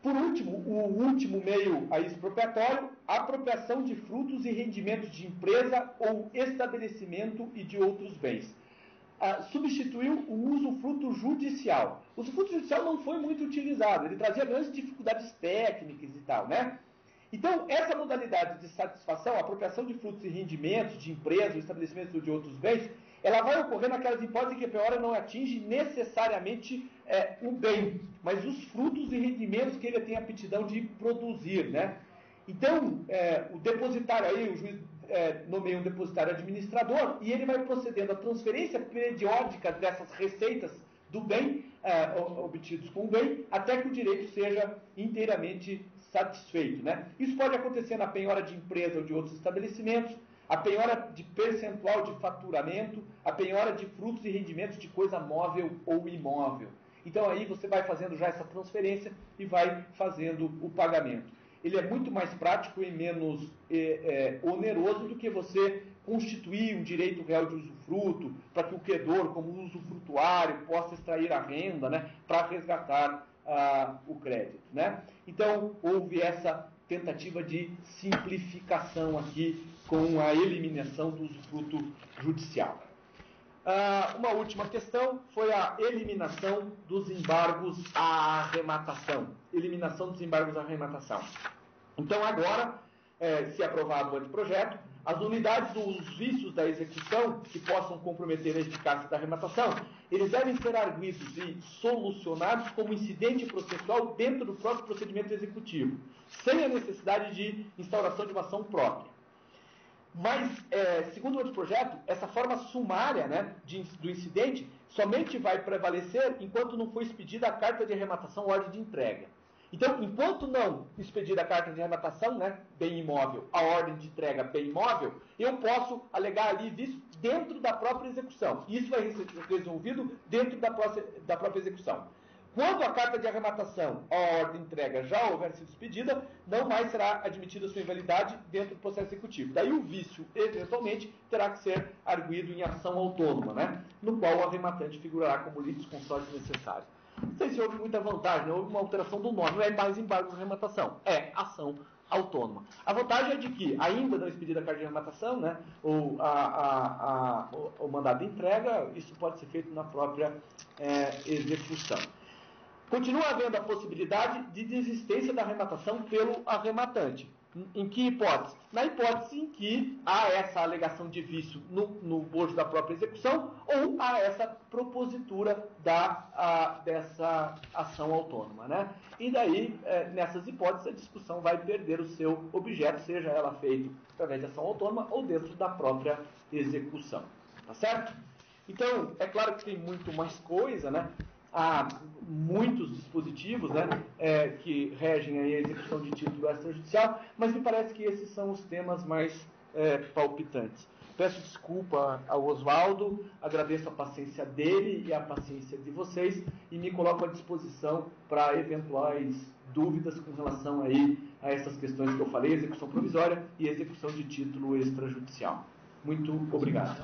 Por último, o último meio expropriatório, apropriação de frutos e rendimentos de empresa ou estabelecimento e de outros bens. Substituiu o usufruto judicial. O usufruto judicial não foi muito utilizado, ele trazia grandes dificuldades técnicas e tal, né? Então, essa modalidade de satisfação, apropriação de frutos e rendimentos de empresa ou estabelecimento e de outros bens, ela vai ocorrer naquelas hipóteses em que a penhora não atinge necessariamente o bem, mas os frutos e rendimentos que ele tem aptidão de produzir, né? Então, o depositário aí, o juiz nomeia um depositário administrador e ele vai procedendo à transferência periódica dessas receitas do bem, obtidos com o bem, até que o direito seja inteiramente satisfeito, né? Isso pode acontecer na penhora de empresa ou de outros estabelecimentos, a penhora de percentual de faturamento, a penhora de frutos e rendimentos de coisa móvel ou imóvel. Então aí você vai fazendo já essa transferência e vai fazendo o pagamento. Ele é muito mais prático e menos oneroso do que você constituir um direito real de usufruto para que o credor, como usufrutuário, possa extrair a renda, né, para resgatar o crédito, né? Então houve essa tentativa de simplificação aqui com a eliminação do usufruto judicial. Uma última questão foi a eliminação dos embargos à arrematação. Eliminação dos embargos à arrematação. Então agora, se aprovado o anteprojeto, as unidades ou os vícios da execução que possam comprometer a eficácia da arrematação, eles devem ser arguidos e solucionados como incidente processual dentro do próprio procedimento executivo, sem a necessidade de instauração de uma ação própria. Mas, segundo o anteprojeto, essa forma sumária, né, do incidente somente vai prevalecer enquanto não for expedida a carta de arrematação ou ordem de entrega. Então, enquanto não expedida a carta de arrematação, né, bem imóvel, a ordem de entrega bem imóvel, eu posso alegar ali vício dentro da própria execução. Isso vai ser resolvido dentro da própria execução. Quando a carta de arrematação ou a ordem de entrega já houver sido expedida, não mais será admitida sua invalidade dentro do processo executivo. Daí o vício, eventualmente, terá que ser arguido em ação autônoma, né, no qual o arrematante figurará como litisconsorte necessário. Não sei se houve muita vantagem, não houve uma alteração do nome, não é mais embargo de arrematação, é ação autônoma. A vantagem é de que, ainda não expedida a carta de arrematação, né, ou o mandado de entrega, isso pode ser feito na própria execução. Continua havendo a possibilidade de desistência da arrematação pelo arrematante. Em que hipótese? Na hipótese em que há essa alegação de vício no bojo da própria execução ou há essa propositura dessa ação autônoma, né? E daí, nessas hipóteses, a discussão vai perder o seu objeto, seja ela feita através de ação autônoma ou dentro da própria execução. Tá certo? Então, é claro que tem muito mais coisa, né? Há muitos dispositivos, né, que regem a execução de título extrajudicial, mas me parece que esses são os temas mais palpitantes. Peço desculpa ao Oswaldo, agradeço a paciência dele e a paciência de vocês e me coloco à disposição para eventuais dúvidas com relação aí a essas questões que eu falei, execução provisória e execução de título extrajudicial. Muito obrigado.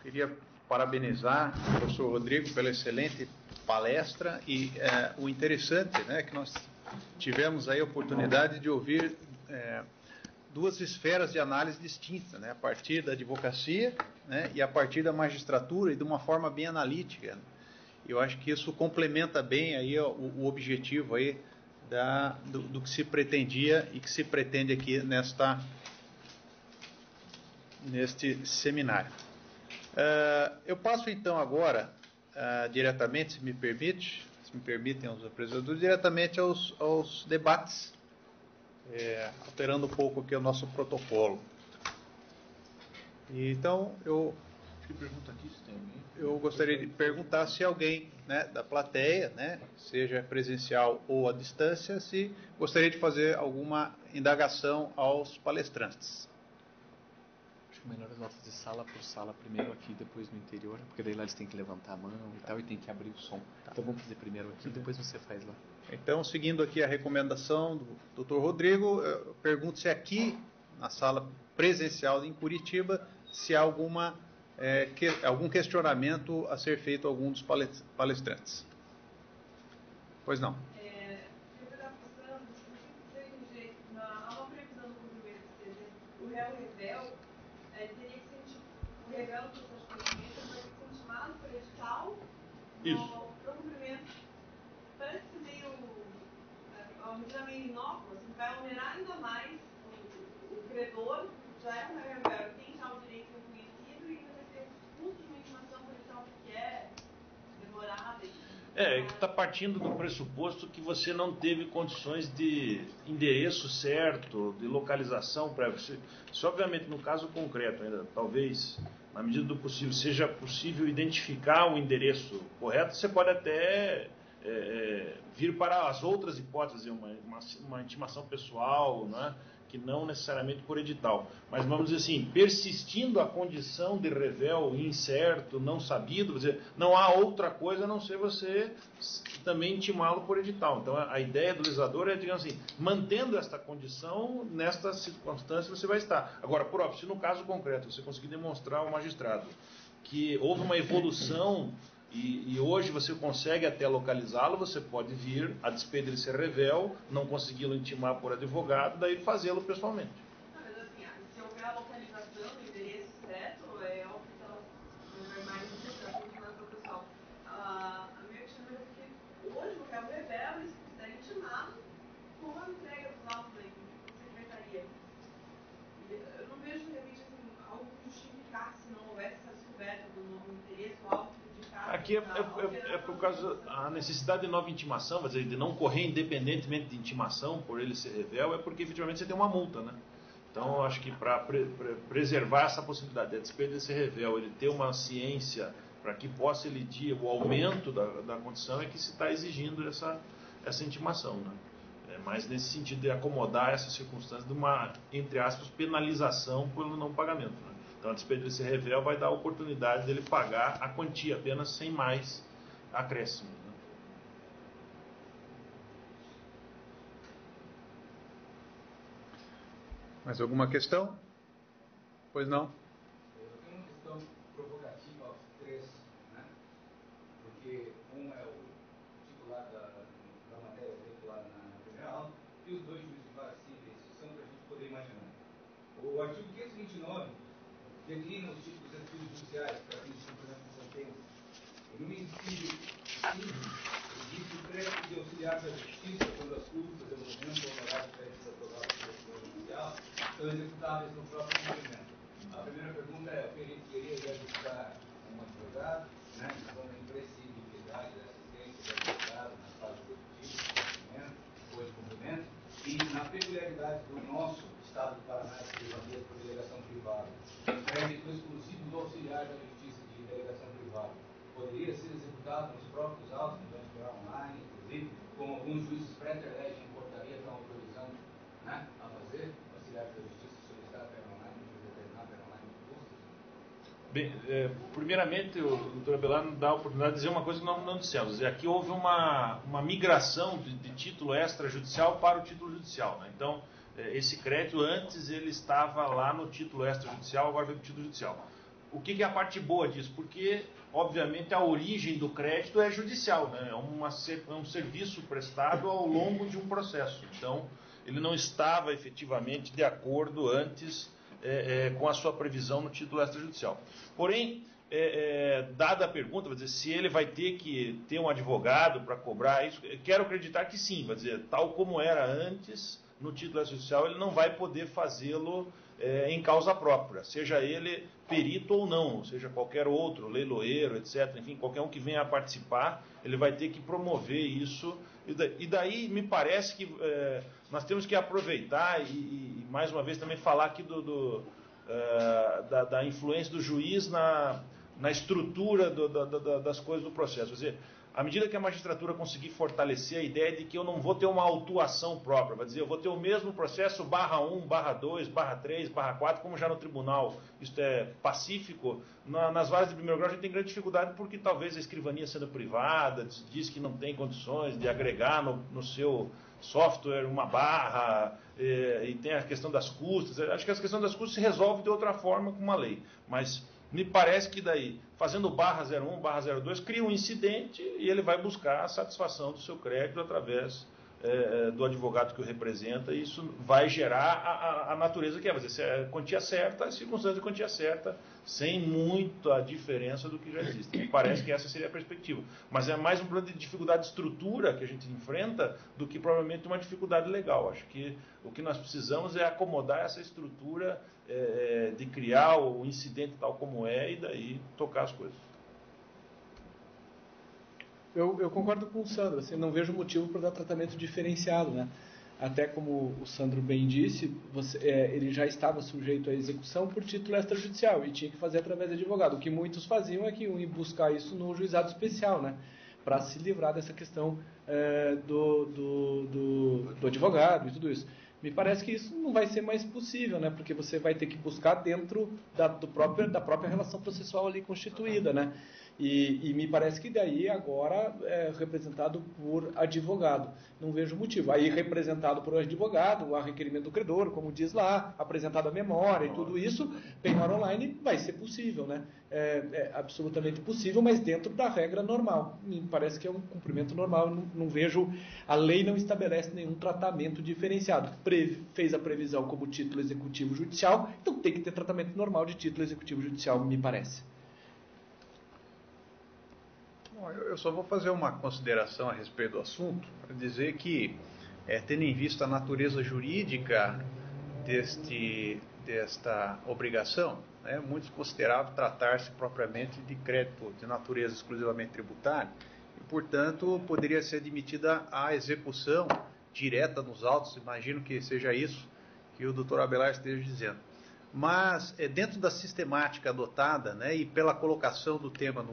Queria parabenizar o professor Rodrigo pela excelente palestra e o interessante, né, que nós tivemos aí a oportunidade de ouvir duas esferas de análise distintas, né, a partir da advocacia, né, e a partir da magistratura e de uma forma bem analítica. Eu acho que isso complementa bem aí o objetivo aí do que se pretendia e que se pretende aqui neste seminário. Eu passo então agora diretamente, se me permitem os apresentadores, diretamente aos debates, alterando um pouco aqui o nosso protocolo. Então, eu gostaria de perguntar se alguém, né, da plateia, né, seja presencial ou à distância, se gostaria de fazer alguma indagação aos palestrantes. Acho que melhor as notas de sala por sala, primeiro aqui, depois no interior, porque daí lá eles têm que levantar a mão e tal, e tem que abrir o som. Então vamos fazer primeiro aqui, depois você faz lá. Então, seguindo aqui a recomendação do Dr. Rodrigo, eu pergunto se aqui, na sala presencial em Curitiba, se há algum questionamento a ser feito a algum dos palestrantes. Pois não. Há uma previsão do cumprimento do réu revel, teria que ser o revel do processo de cumprimento, vai ser intimado por edital no cumprimento. Parece que meio uma medida meio inócua, assim, vai onerar ainda mais o credor, já é um réu revel, tem já o direito reconhecido e vai ter os custos de uma intimação por edital que é demorada. Que está partindo do pressuposto que você não teve condições de endereço certo, de localização prévia. Se obviamente no caso concreto ainda, talvez, na medida do possível, seja possível identificar o endereço correto, você pode até vir para as outras hipóteses, uma intimação pessoal, né? Que não necessariamente por edital, mas vamos dizer assim, persistindo a condição de revel incerto, não sabido, dizer, não há outra coisa a não ser você também intimá-lo por edital. Então a ideia do legislador é, digamos assim, mantendo esta condição, nesta circunstância você vai estar. Agora, por óbvio, se no caso concreto você conseguir demonstrar ao magistrado que houve uma evolução e hoje você consegue até localizá-lo, você pode vir, a despeito dele ser revel, não consegui-lo intimar por advogado, daí fazê-lo pessoalmente. Mas assim, se houver a localização do endereço certo, é óbvio que ela não vai mais necessitar de intimação pessoal. A minha questão é porque hoje o réu revel, ele se considera intimado com a entrega dos autos da secretaria. Eu não vejo, de repente, assim, algo que justificasse se não houvesse essa descoberta do novo interesse ou algo. Aqui é por causa da necessidade de nova intimação, quer dizer, de não correr independentemente de intimação por ele ser revel, é porque efetivamente você tem uma multa, né? Então, eu acho que para preservar essa possibilidade, a despeito de ser revel, ele ter uma ciência para que possa elidir o aumento da condição, é que se está exigindo essa intimação, né? Mas nesse sentido de acomodar essa circunstância de uma, entre aspas, penalização pelo não pagamento, né? Então, a despeito desse revel, vai dar a oportunidade dele pagar a quantia apenas, sem mais acréscimo, né? Mais alguma questão? Pois não? Eu tenho uma questão provocativa aos três, né? Porque um é o titular da matéria veiculada na primeira aula e os dois juízes de vara civil, são para a gente poder imaginar. O artigo 529 declina os títulos judiciais para fins de cumprimento de sentença. E no inciso 5, existe o crédito de auxiliar da justiça quando as custas, emolumentos ou honorários créditos aprovados pelo Poder Judicial são executáveis no próprio cumprimento. A primeira pergunta é: o que a gente queria executar um advogado, né, na forma de imprescindibilidade da assistência do advogado na fase executiva, de cumprimento ou de cumprimento, e na peculiaridade do nosso Estado do Paraná, que é por delegação privada, crédito exclusivo do auxiliar da justiça de delegação privada, poderia ser executado nos próprios autos, no banco geral online, inclusive, como alguns juízes pré-interlegem em portaria estão autorizando, né, a fazer, o auxiliar da justiça solicitar pela online, determinar pela online custos? Bem, primeiramente, o doutor Abelardo dá a oportunidade de dizer uma coisa que não dissemos. Aqui houve uma migração de título extrajudicial para o título judicial, né? Então, esse crédito antes ele estava lá no título extrajudicial, agora veio para o título judicial. O que é a parte boa disso? Porque, obviamente, a origem do crédito é judicial, né? É um serviço prestado ao longo de um processo. Então, ele não estava efetivamente de acordo antes com a sua previsão no título extrajudicial. Porém, dada a pergunta, vai dizer, se ele vai ter que ter um advogado para cobrar isso, eu quero acreditar que sim, vai dizer, tal como era antes, no título extrajudicial, ele não vai poder fazê-lo em causa própria, seja ele perito ou não, seja qualquer outro, leiloeiro, etc., enfim, qualquer um que venha a participar, ele vai ter que promover isso, e daí me parece que nós temos que aproveitar e mais uma vez também falar aqui da influência do juiz na estrutura das coisas do processo. Quer dizer, à medida que a magistratura conseguir fortalecer a ideia de que eu não vou ter uma autuação própria, vai dizer, eu vou ter o mesmo processo /1, /2, /3, /4, como já no tribunal, isto é pacífico, nas varas de primeiro grau a gente tem grande dificuldade porque talvez a escrivania sendo privada, diz que não tem condições de agregar no seu software uma barra, e tem a questão das custas. Acho que a questão das custas se resolve de outra forma com uma lei, mas me parece que daí, fazendo /01, /02, cria um incidente e ele vai buscar a satisfação do seu crédito através do advogado que o representa, e isso vai gerar a natureza que é. Vai dizer, se é quantia certa, circunstância de quantia certa, sem muita diferença do que já existe. Me parece que essa seria a perspectiva. Mas é mais um problema de dificuldade de estrutura que a gente enfrenta do que provavelmente uma dificuldade legal. Acho que o que nós precisamos é acomodar essa estrutura de criar o incidente tal como é e daí tocar as coisas. Eu concordo com o Sandro, assim, não vejo motivo para dar tratamento diferenciado, né? Até como o Sandro bem disse, ele já estava sujeito à execução por título extrajudicial e tinha que fazer através de advogado. O que muitos faziam é que iam buscar isso no juizado especial, né? Para se livrar dessa questão do advogado e tudo isso. Me parece que isso não vai ser mais possível, né? Porque você vai ter que buscar dentro da própria relação processual ali constituída, né? E me parece que daí agora é representado por advogado. Não vejo motivo. Aí representado por advogado, a requerimento do credor, como diz lá, apresentado a memória e tudo isso, penhor online vai ser possível, né? É absolutamente possível, mas dentro da regra normal. Me parece que é um cumprimento normal. Não vejo, a lei não estabelece nenhum tratamento diferenciado. Fez a previsão como título executivo judicial, então tem que ter tratamento normal de título executivo judicial, me parece. Eu só vou fazer uma consideração a respeito do assunto, para dizer que, tendo em vista a natureza jurídica desta obrigação, né, muitos consideravam tratar-se propriamente de crédito de natureza exclusivamente tributária, e, portanto, poderia ser admitida a execução direta nos autos. Imagino que seja isso que o Dr. Abelar esteja dizendo. Mas, dentro da sistemática adotada, né, e pela colocação do tema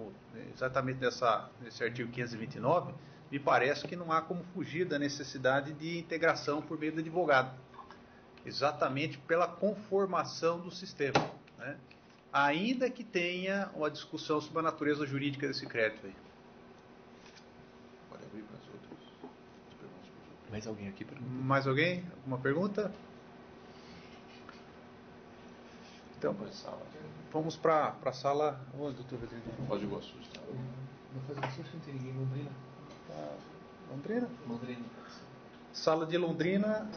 exatamente nesse artigo 529, me parece que não há como fugir da necessidade de integração por meio do advogado, exatamente pela conformação do sistema, né, ainda que tenha uma discussão sobre a natureza jurídica desse crédito aí. Pode abrir para as outras perguntas. Mais alguém aqui pergunta? Mais alguém? Alguma pergunta? Então, vamos para a sala. Onde, doutor Rodrigo? Pode ir o assunto. Não faz assunto, não tem ninguém em Londrina. Londrina? Londrina. Sala de Londrina.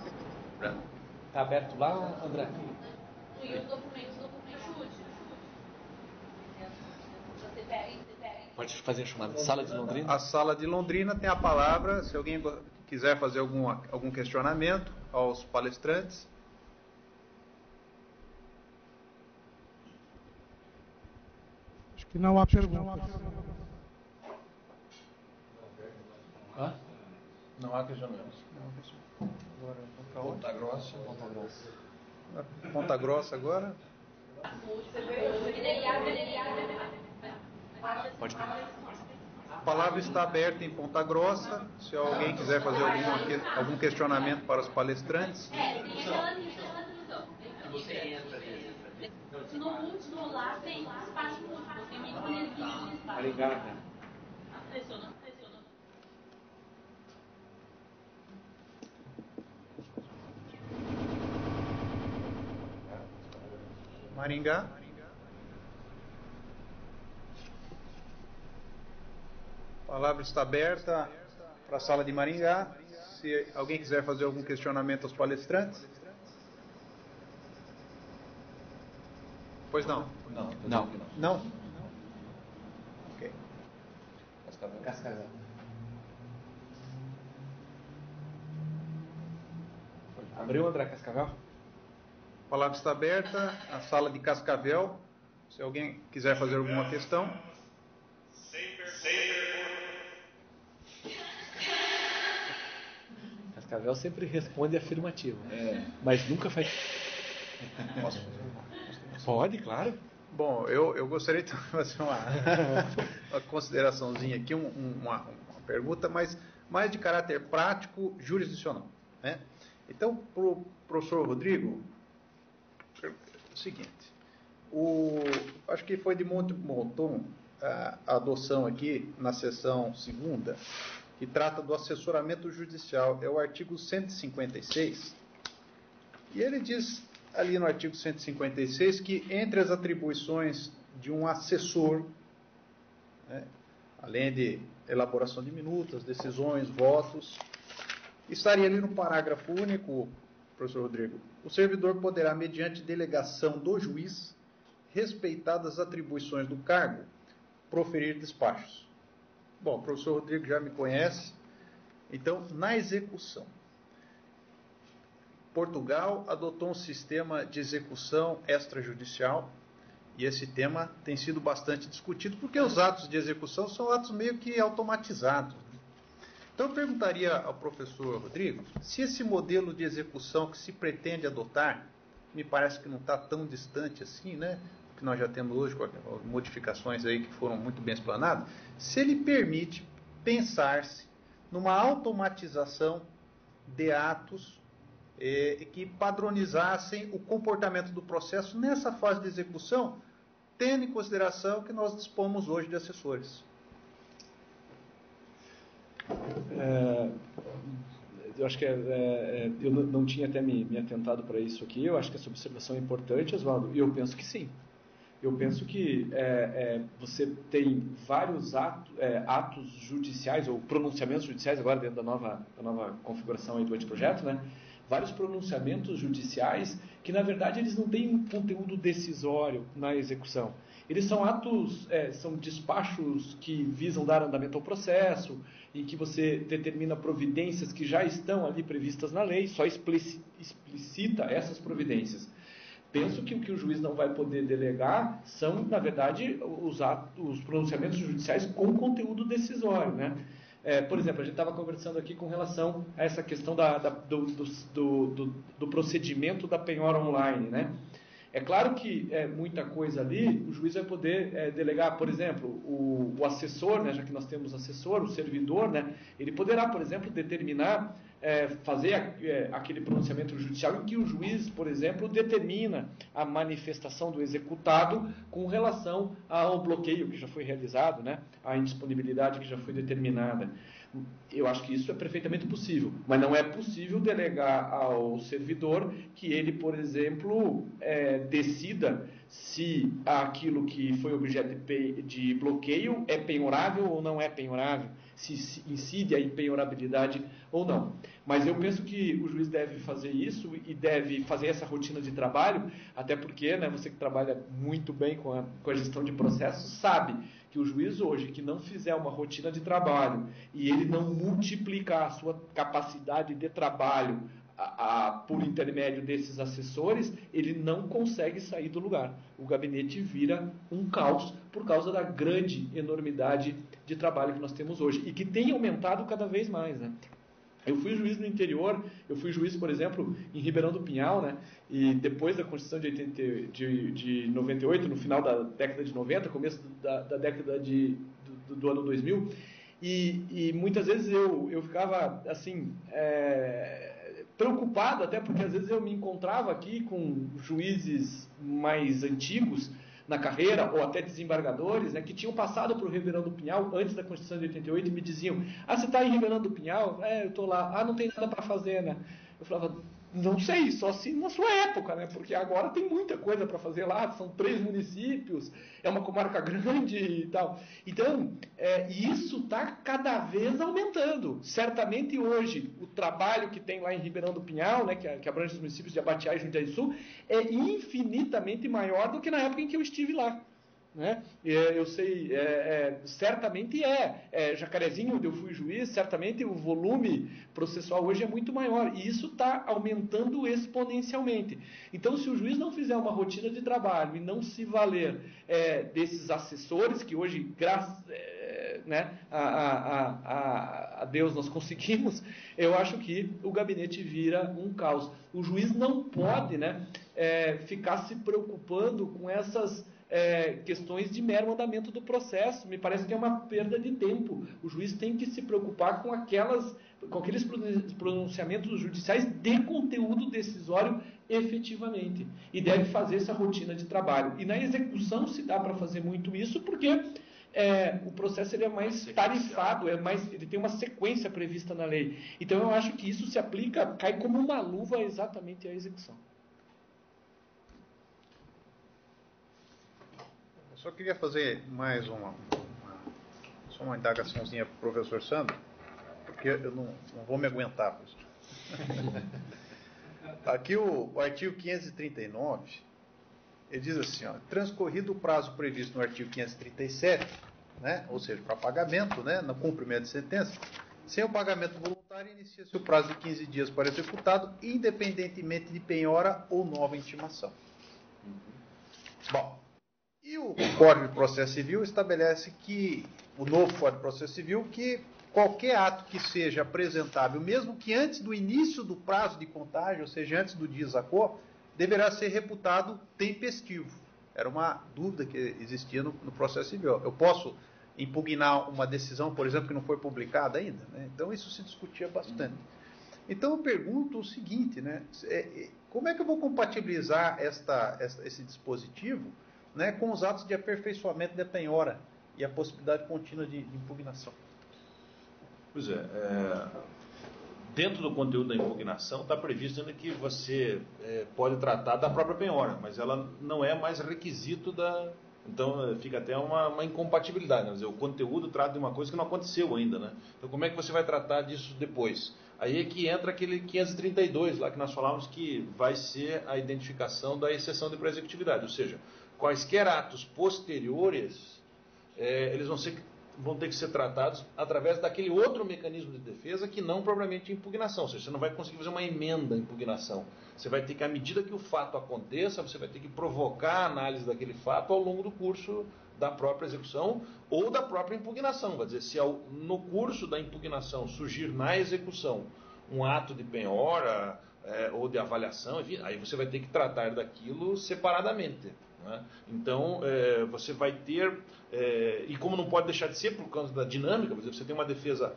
Está aberto lá, André? E os documentos chute. Pode fazer a chamada. Sala de Londrina? A sala de Londrina tem a palavra. Se alguém quiser fazer algum questionamento aos palestrantes. Que não há perguntas. Não há questionamentos. Agora, Ponta Grossa. Ponta Grossa agora. Pode pegar. A palavra está aberta em Ponta Grossa. Se alguém quiser fazer algum questionamento para os palestrantes. Você entra no último lá tem espaço público, tem uma escolhezinha de espaço. Obrigado. Pressiona. Maringá. A palavra está aberta para a sala de Maringá. Se alguém quiser fazer algum questionamento aos palestrantes. Pois não. Não. Não? Cascavel. Abriu, André Cascavel? A palavra está aberta, a sala de Cascavel. Se alguém quiser fazer alguma questão. Cascavel sempre responde afirmativo, mas nunca faz. Posso? Pode, claro. Bom, eu gostaria de fazer uma consideraçãozinha aqui, uma pergunta, mas mais de caráter prático jurisdicional, né? Então, para o professor Rodrigo, é o seguinte, acho que foi de muito bom tom a adoção aqui na seção 2ª, que trata do assessoramento judicial, é o artigo 156, e ele diz ali no artigo 156 que entre as atribuições de um assessor, né, além de elaboração de minutas, decisões, votos, estaria ali no parágrafo único, professor Rodrigo, o servidor poderá, mediante delegação do juiz, respeitadas as atribuições do cargo, proferir despachos. Bom, o professor Rodrigo já me conhece, então, na execução, Portugal adotou um sistema de execução extrajudicial, e esse tema tem sido bastante discutido, porque os atos de execução são atos meio que automatizados. Então, eu perguntaria ao professor Rodrigo se esse modelo de execução que se pretende adotar, me parece que não está tão distante assim, né? Que nós já temos hoje, com as modificações aí que foram muito bem explanadas, se ele permite pensar-se numa automatização de atos que padronizassem o comportamento do processo nessa fase de execução, tendo em consideração que nós dispomos hoje de assessores. Eu acho que eu não tinha até me atentado para isso aqui. Eu acho que essa observação é importante, Oswaldo, e eu penso que sim. Eu penso que você tem vários atos judiciais, ou pronunciamentos judiciais, agora dentro da nova configuração aí do anteprojeto, né? Vários pronunciamentos judiciais que, na verdade, eles não têm um conteúdo decisório na execução. Eles são atos, são despachos que visam dar andamento ao processo, em que você determina providências que já estão ali previstas na lei, só explicita essas providências. Penso que o que o juiz não vai poder delegar são, na verdade, os pronunciamentos judiciais com conteúdo decisório, né? Por exemplo, a gente estava conversando aqui com relação a essa questão do procedimento da penhora online, né? É claro que muita coisa ali o juiz vai poder delegar, por exemplo, o assessor, né, já que nós temos assessor, o servidor, né, ele poderá, por exemplo, determinar, fazer aquele pronunciamento judicial em que o juiz, por exemplo, determina a manifestação do executado com relação ao bloqueio que já foi realizado, né, à indisponibilidade que já foi determinada. Eu acho que isso é perfeitamente possível, mas não é possível delegar ao servidor que ele, por exemplo, decida se aquilo que foi objeto de bloqueio é penhorável ou não é penhorável, se incide a impenhorabilidade ou não. Mas eu penso que o juiz deve fazer isso e deve fazer essa rotina de trabalho, até porque, né, você que trabalha muito bem com a gestão de processos sabe que o juiz hoje que não fizer uma rotina de trabalho e ele não multiplicar a sua capacidade de trabalho por intermédio desses assessores, ele não consegue sair do lugar. O gabinete vira um caos por causa da grande enormidade de trabalho que nós temos hoje e que tem aumentado cada vez mais, né? Eu fui juiz no interior, eu fui juiz, por exemplo, em Ribeirão do Pinhal, né? E depois da Constituição de 98, no final da década de 90, começo da década do ano 2000, e muitas vezes eu ficava, assim, preocupado, até porque às vezes eu me encontrava aqui com juízes mais antigos na carreira, ou até desembargadores, né, que tinham passado para o Ribeirão do Pinhal antes da Constituição de 88 e me diziam: você está em Ribeirão do Pinhal? Eu estou lá. Não tem nada para fazer, né? Eu falava: não sei, só se na sua época, né? Porque agora tem muita coisa para fazer lá, são 3 municípios, é uma comarca grande e tal. Então, isso está cada vez aumentando. Certamente hoje, o trabalho que tem lá em Ribeirão do Pinhal, né, que abrange os municípios de Abatiá e Jundiaí do Sul, é infinitamente maior do que na época em que eu estive lá. né? Eu sei, certamente Jacarezinho, onde eu fui juiz, certamente o volume processual hoje é muito maior, e isso está aumentando exponencialmente. Então, se o juiz não fizer uma rotina de trabalho e não se valer desses assessores, que hoje, graças a Deus nós conseguimos, eu acho que o gabinete vira um caos. O juiz não pode, ficar se preocupando com essas questões de mero andamento do processo. Me parece que é uma perda de tempo. O juiz tem que se preocupar com aqueles pronunciamentos judiciais de conteúdo decisório efetivamente. E deve fazer essa rotina de trabalho. E na execução se dá para fazer muito isso, porque o processo ele é mais tarifado, ele tem uma sequência prevista na lei. Então eu acho que isso se aplica, cai como uma luva exatamente à execução. Só queria fazer mais só uma indagaçãozinha para o professor Sandro, porque eu não vou me aguentar, professor. Aqui o artigo 539, ele diz assim, transcorrido o prazo previsto no artigo 537, ou seja, para pagamento, no cumprimento de sentença, sem o pagamento voluntário, inicia-se o prazo de 15 dias para executado, independentemente de penhora ou nova intimação. Bom, e o Código de Processo Civil estabelece que, o novo Código de Processo Civil, que qualquer ato que seja apresentável, mesmo que antes do início do prazo de contagem, ou seja, antes do desacordo, deverá ser reputado tempestivo. Era uma dúvida que existia no processo civil. Eu posso impugnar uma decisão, por exemplo, que não foi publicada ainda? Então, isso se discutia bastante. Então, eu pergunto o seguinte, como é que eu vou compatibilizar esse dispositivo com os atos de aperfeiçoamento da penhora e a possibilidade contínua de impugnação? Pois dentro do conteúdo da impugnação está previsto ainda que você pode tratar da própria penhora, mas ela não é mais requisito da... Então fica até uma incompatibilidade, quer dizer, o conteúdo trata de uma coisa que não aconteceu ainda, Então como é que você vai tratar disso depois? Aí é que entra aquele 532 lá que nós falamos que vai ser a identificação da exceção de pró-executividade, ou seja, quaisquer atos posteriores, eles vão ter que ser tratados através daquele outro mecanismo de defesa que não propriamente impugnação, ou seja, você não vai conseguir fazer uma emenda à impugnação. Você vai ter que, à medida que o fato aconteça, você vai ter que provocar a análise daquele fato ao longo do curso da própria execução ou da própria impugnação. Vai dizer, se no curso da impugnação surgir na execução um ato de penhora ou de avaliação, enfim, aí você vai ter que tratar daquilo separadamente. Então, você vai ter, e como não pode deixar de ser por causa da dinâmica, você tem uma defesa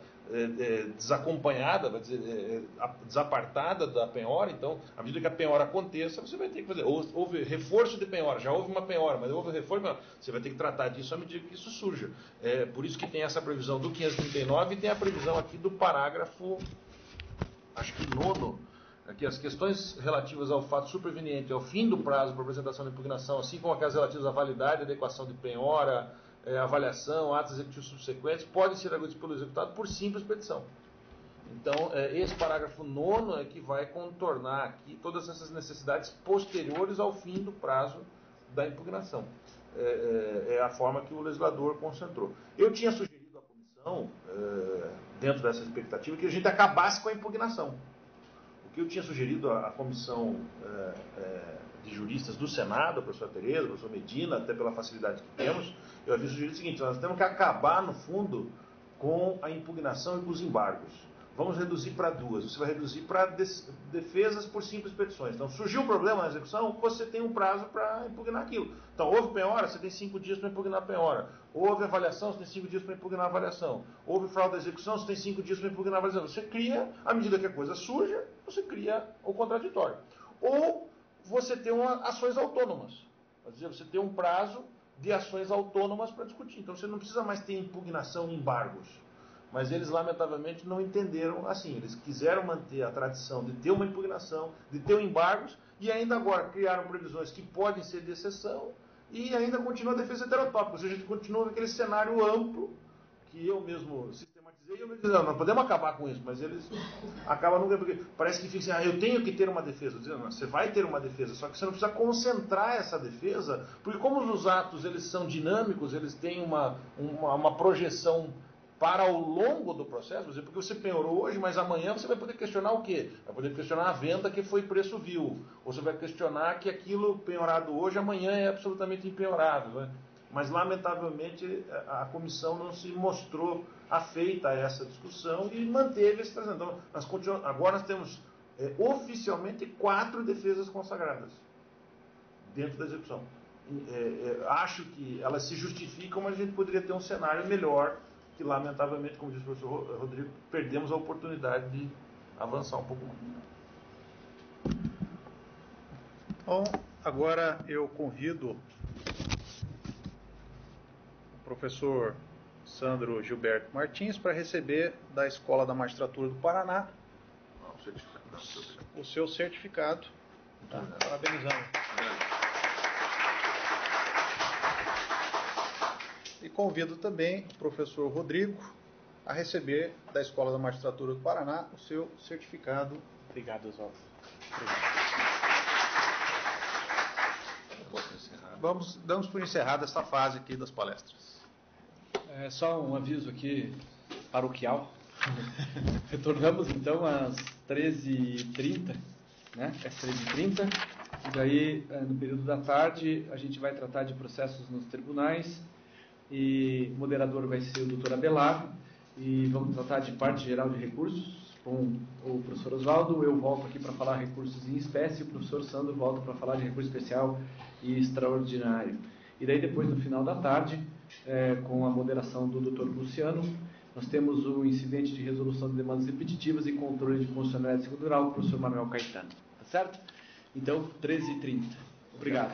desacompanhada, vai dizer, desapartada da penhora, então, à medida que a penhora aconteça, você vai ter que fazer, houve reforço de penhora, já houve uma penhora, mas houve reforço de penhora, você vai ter que tratar disso à medida que isso surja. Por isso que tem essa previsão do 539 e tem a previsão aqui do parágrafo, acho que 9º, aqui as questões relativas ao fato superveniente ao fim do prazo para apresentação da impugnação, assim como aquelas relativas à validade, adequação de penhora, avaliação, atos executivos subsequentes, podem ser arguidos pelo executado por simples petição. Então, esse parágrafo 9º é que vai contornar aqui todas essas necessidades posteriores ao fim do prazo da impugnação. É a forma que o legislador concentrou. Eu tinha sugerido à comissão, dentro dessa expectativa, que a gente acabasse com a impugnação. O que eu tinha sugerido à comissão de juristas do Senado, a professora Tereza, a professora Medina, até pela facilidade que temos, eu havia sugerido o seguinte: nós temos que acabar, no fundo, com a impugnação e com os embargos. Vamos reduzir para duas. Você vai reduzir para defesas por simples petições. Então, surgiu um problema na execução, você tem um prazo para impugnar aquilo. Então, houve penhora, você tem 5 dias para impugnar a penhora. Houve avaliação, você tem 5 dias para impugnar a avaliação. Houve fraude da execução, você tem 5 dias para impugnar a avaliação. Você cria, à medida que a coisa surja, você cria o contraditório. Ou você tem ações autônomas. Quer dizer, você tem um prazo de ações autônomas para discutir. Então, você não precisa mais ter impugnação e embargos. Mas eles, lamentavelmente, não entenderam assim. Eles quiseram manter a tradição de ter uma impugnação, de ter embargos, e ainda agora criaram previsões que podem ser de exceção, e ainda continua a defesa heterotópica. Ou seja, a gente continua naquele cenário amplo que eu mesmo sistematizei dizer, e eu me dizer, não, nós podemos acabar com isso, mas eles acabam nunca, porque parece que fica assim, eu tenho que ter uma defesa. Eu digo, não, você vai ter uma defesa, só que você não precisa concentrar essa defesa, porque como os atos eles são dinâmicos, eles têm uma projeção para o longo do processo, por exemplo, porque você penhorou hoje, mas amanhã você vai poder questionar o quê? Vai poder questionar a venda que foi preço vil, ou você vai questionar que aquilo penhorado hoje, amanhã é absolutamente impenhorável, né? Mas, lamentavelmente, a comissão não se mostrou afeita a essa discussão e manteve esse tratamento. Então, agora nós temos oficialmente 4 defesas consagradas dentro da execução. Acho que elas se justificam, mas a gente poderia ter um cenário melhor, que, lamentavelmente, como disse o professor Rodrigo, perdemos a oportunidade de avançar um pouco mais. Bom, agora eu convido professor Sandro Gilberto Martins para receber da Escola da Magistratura do Paraná o seu certificado. Tá? Parabenizando. E convido também o professor Rodrigo a receber da Escola da Magistratura do Paraná o seu certificado. Obrigado, Oswaldo. Damos por encerrada esta fase aqui das palestras. Só um aviso aqui paroquial. Retornamos então às 13h30, né? Às 13h30. E daí, no período da tarde, a gente vai tratar de processos nos tribunais. E o moderador vai ser o Dr. Abelardo. E vamos tratar de parte geral de recursos com o professor Oswaldo. Eu volto aqui para falar recursos em espécie. E o professor Sandro volta para falar de recurso especial e extraordinário. E daí, depois, no final da tarde, com a moderação do Dr. Luciano, nós temos o incidente de resolução de demandas repetitivas e controle de constitucionalidade segundo grau, o professor Manuel Caetano. Tá certo? Então, 13h30. Obrigado.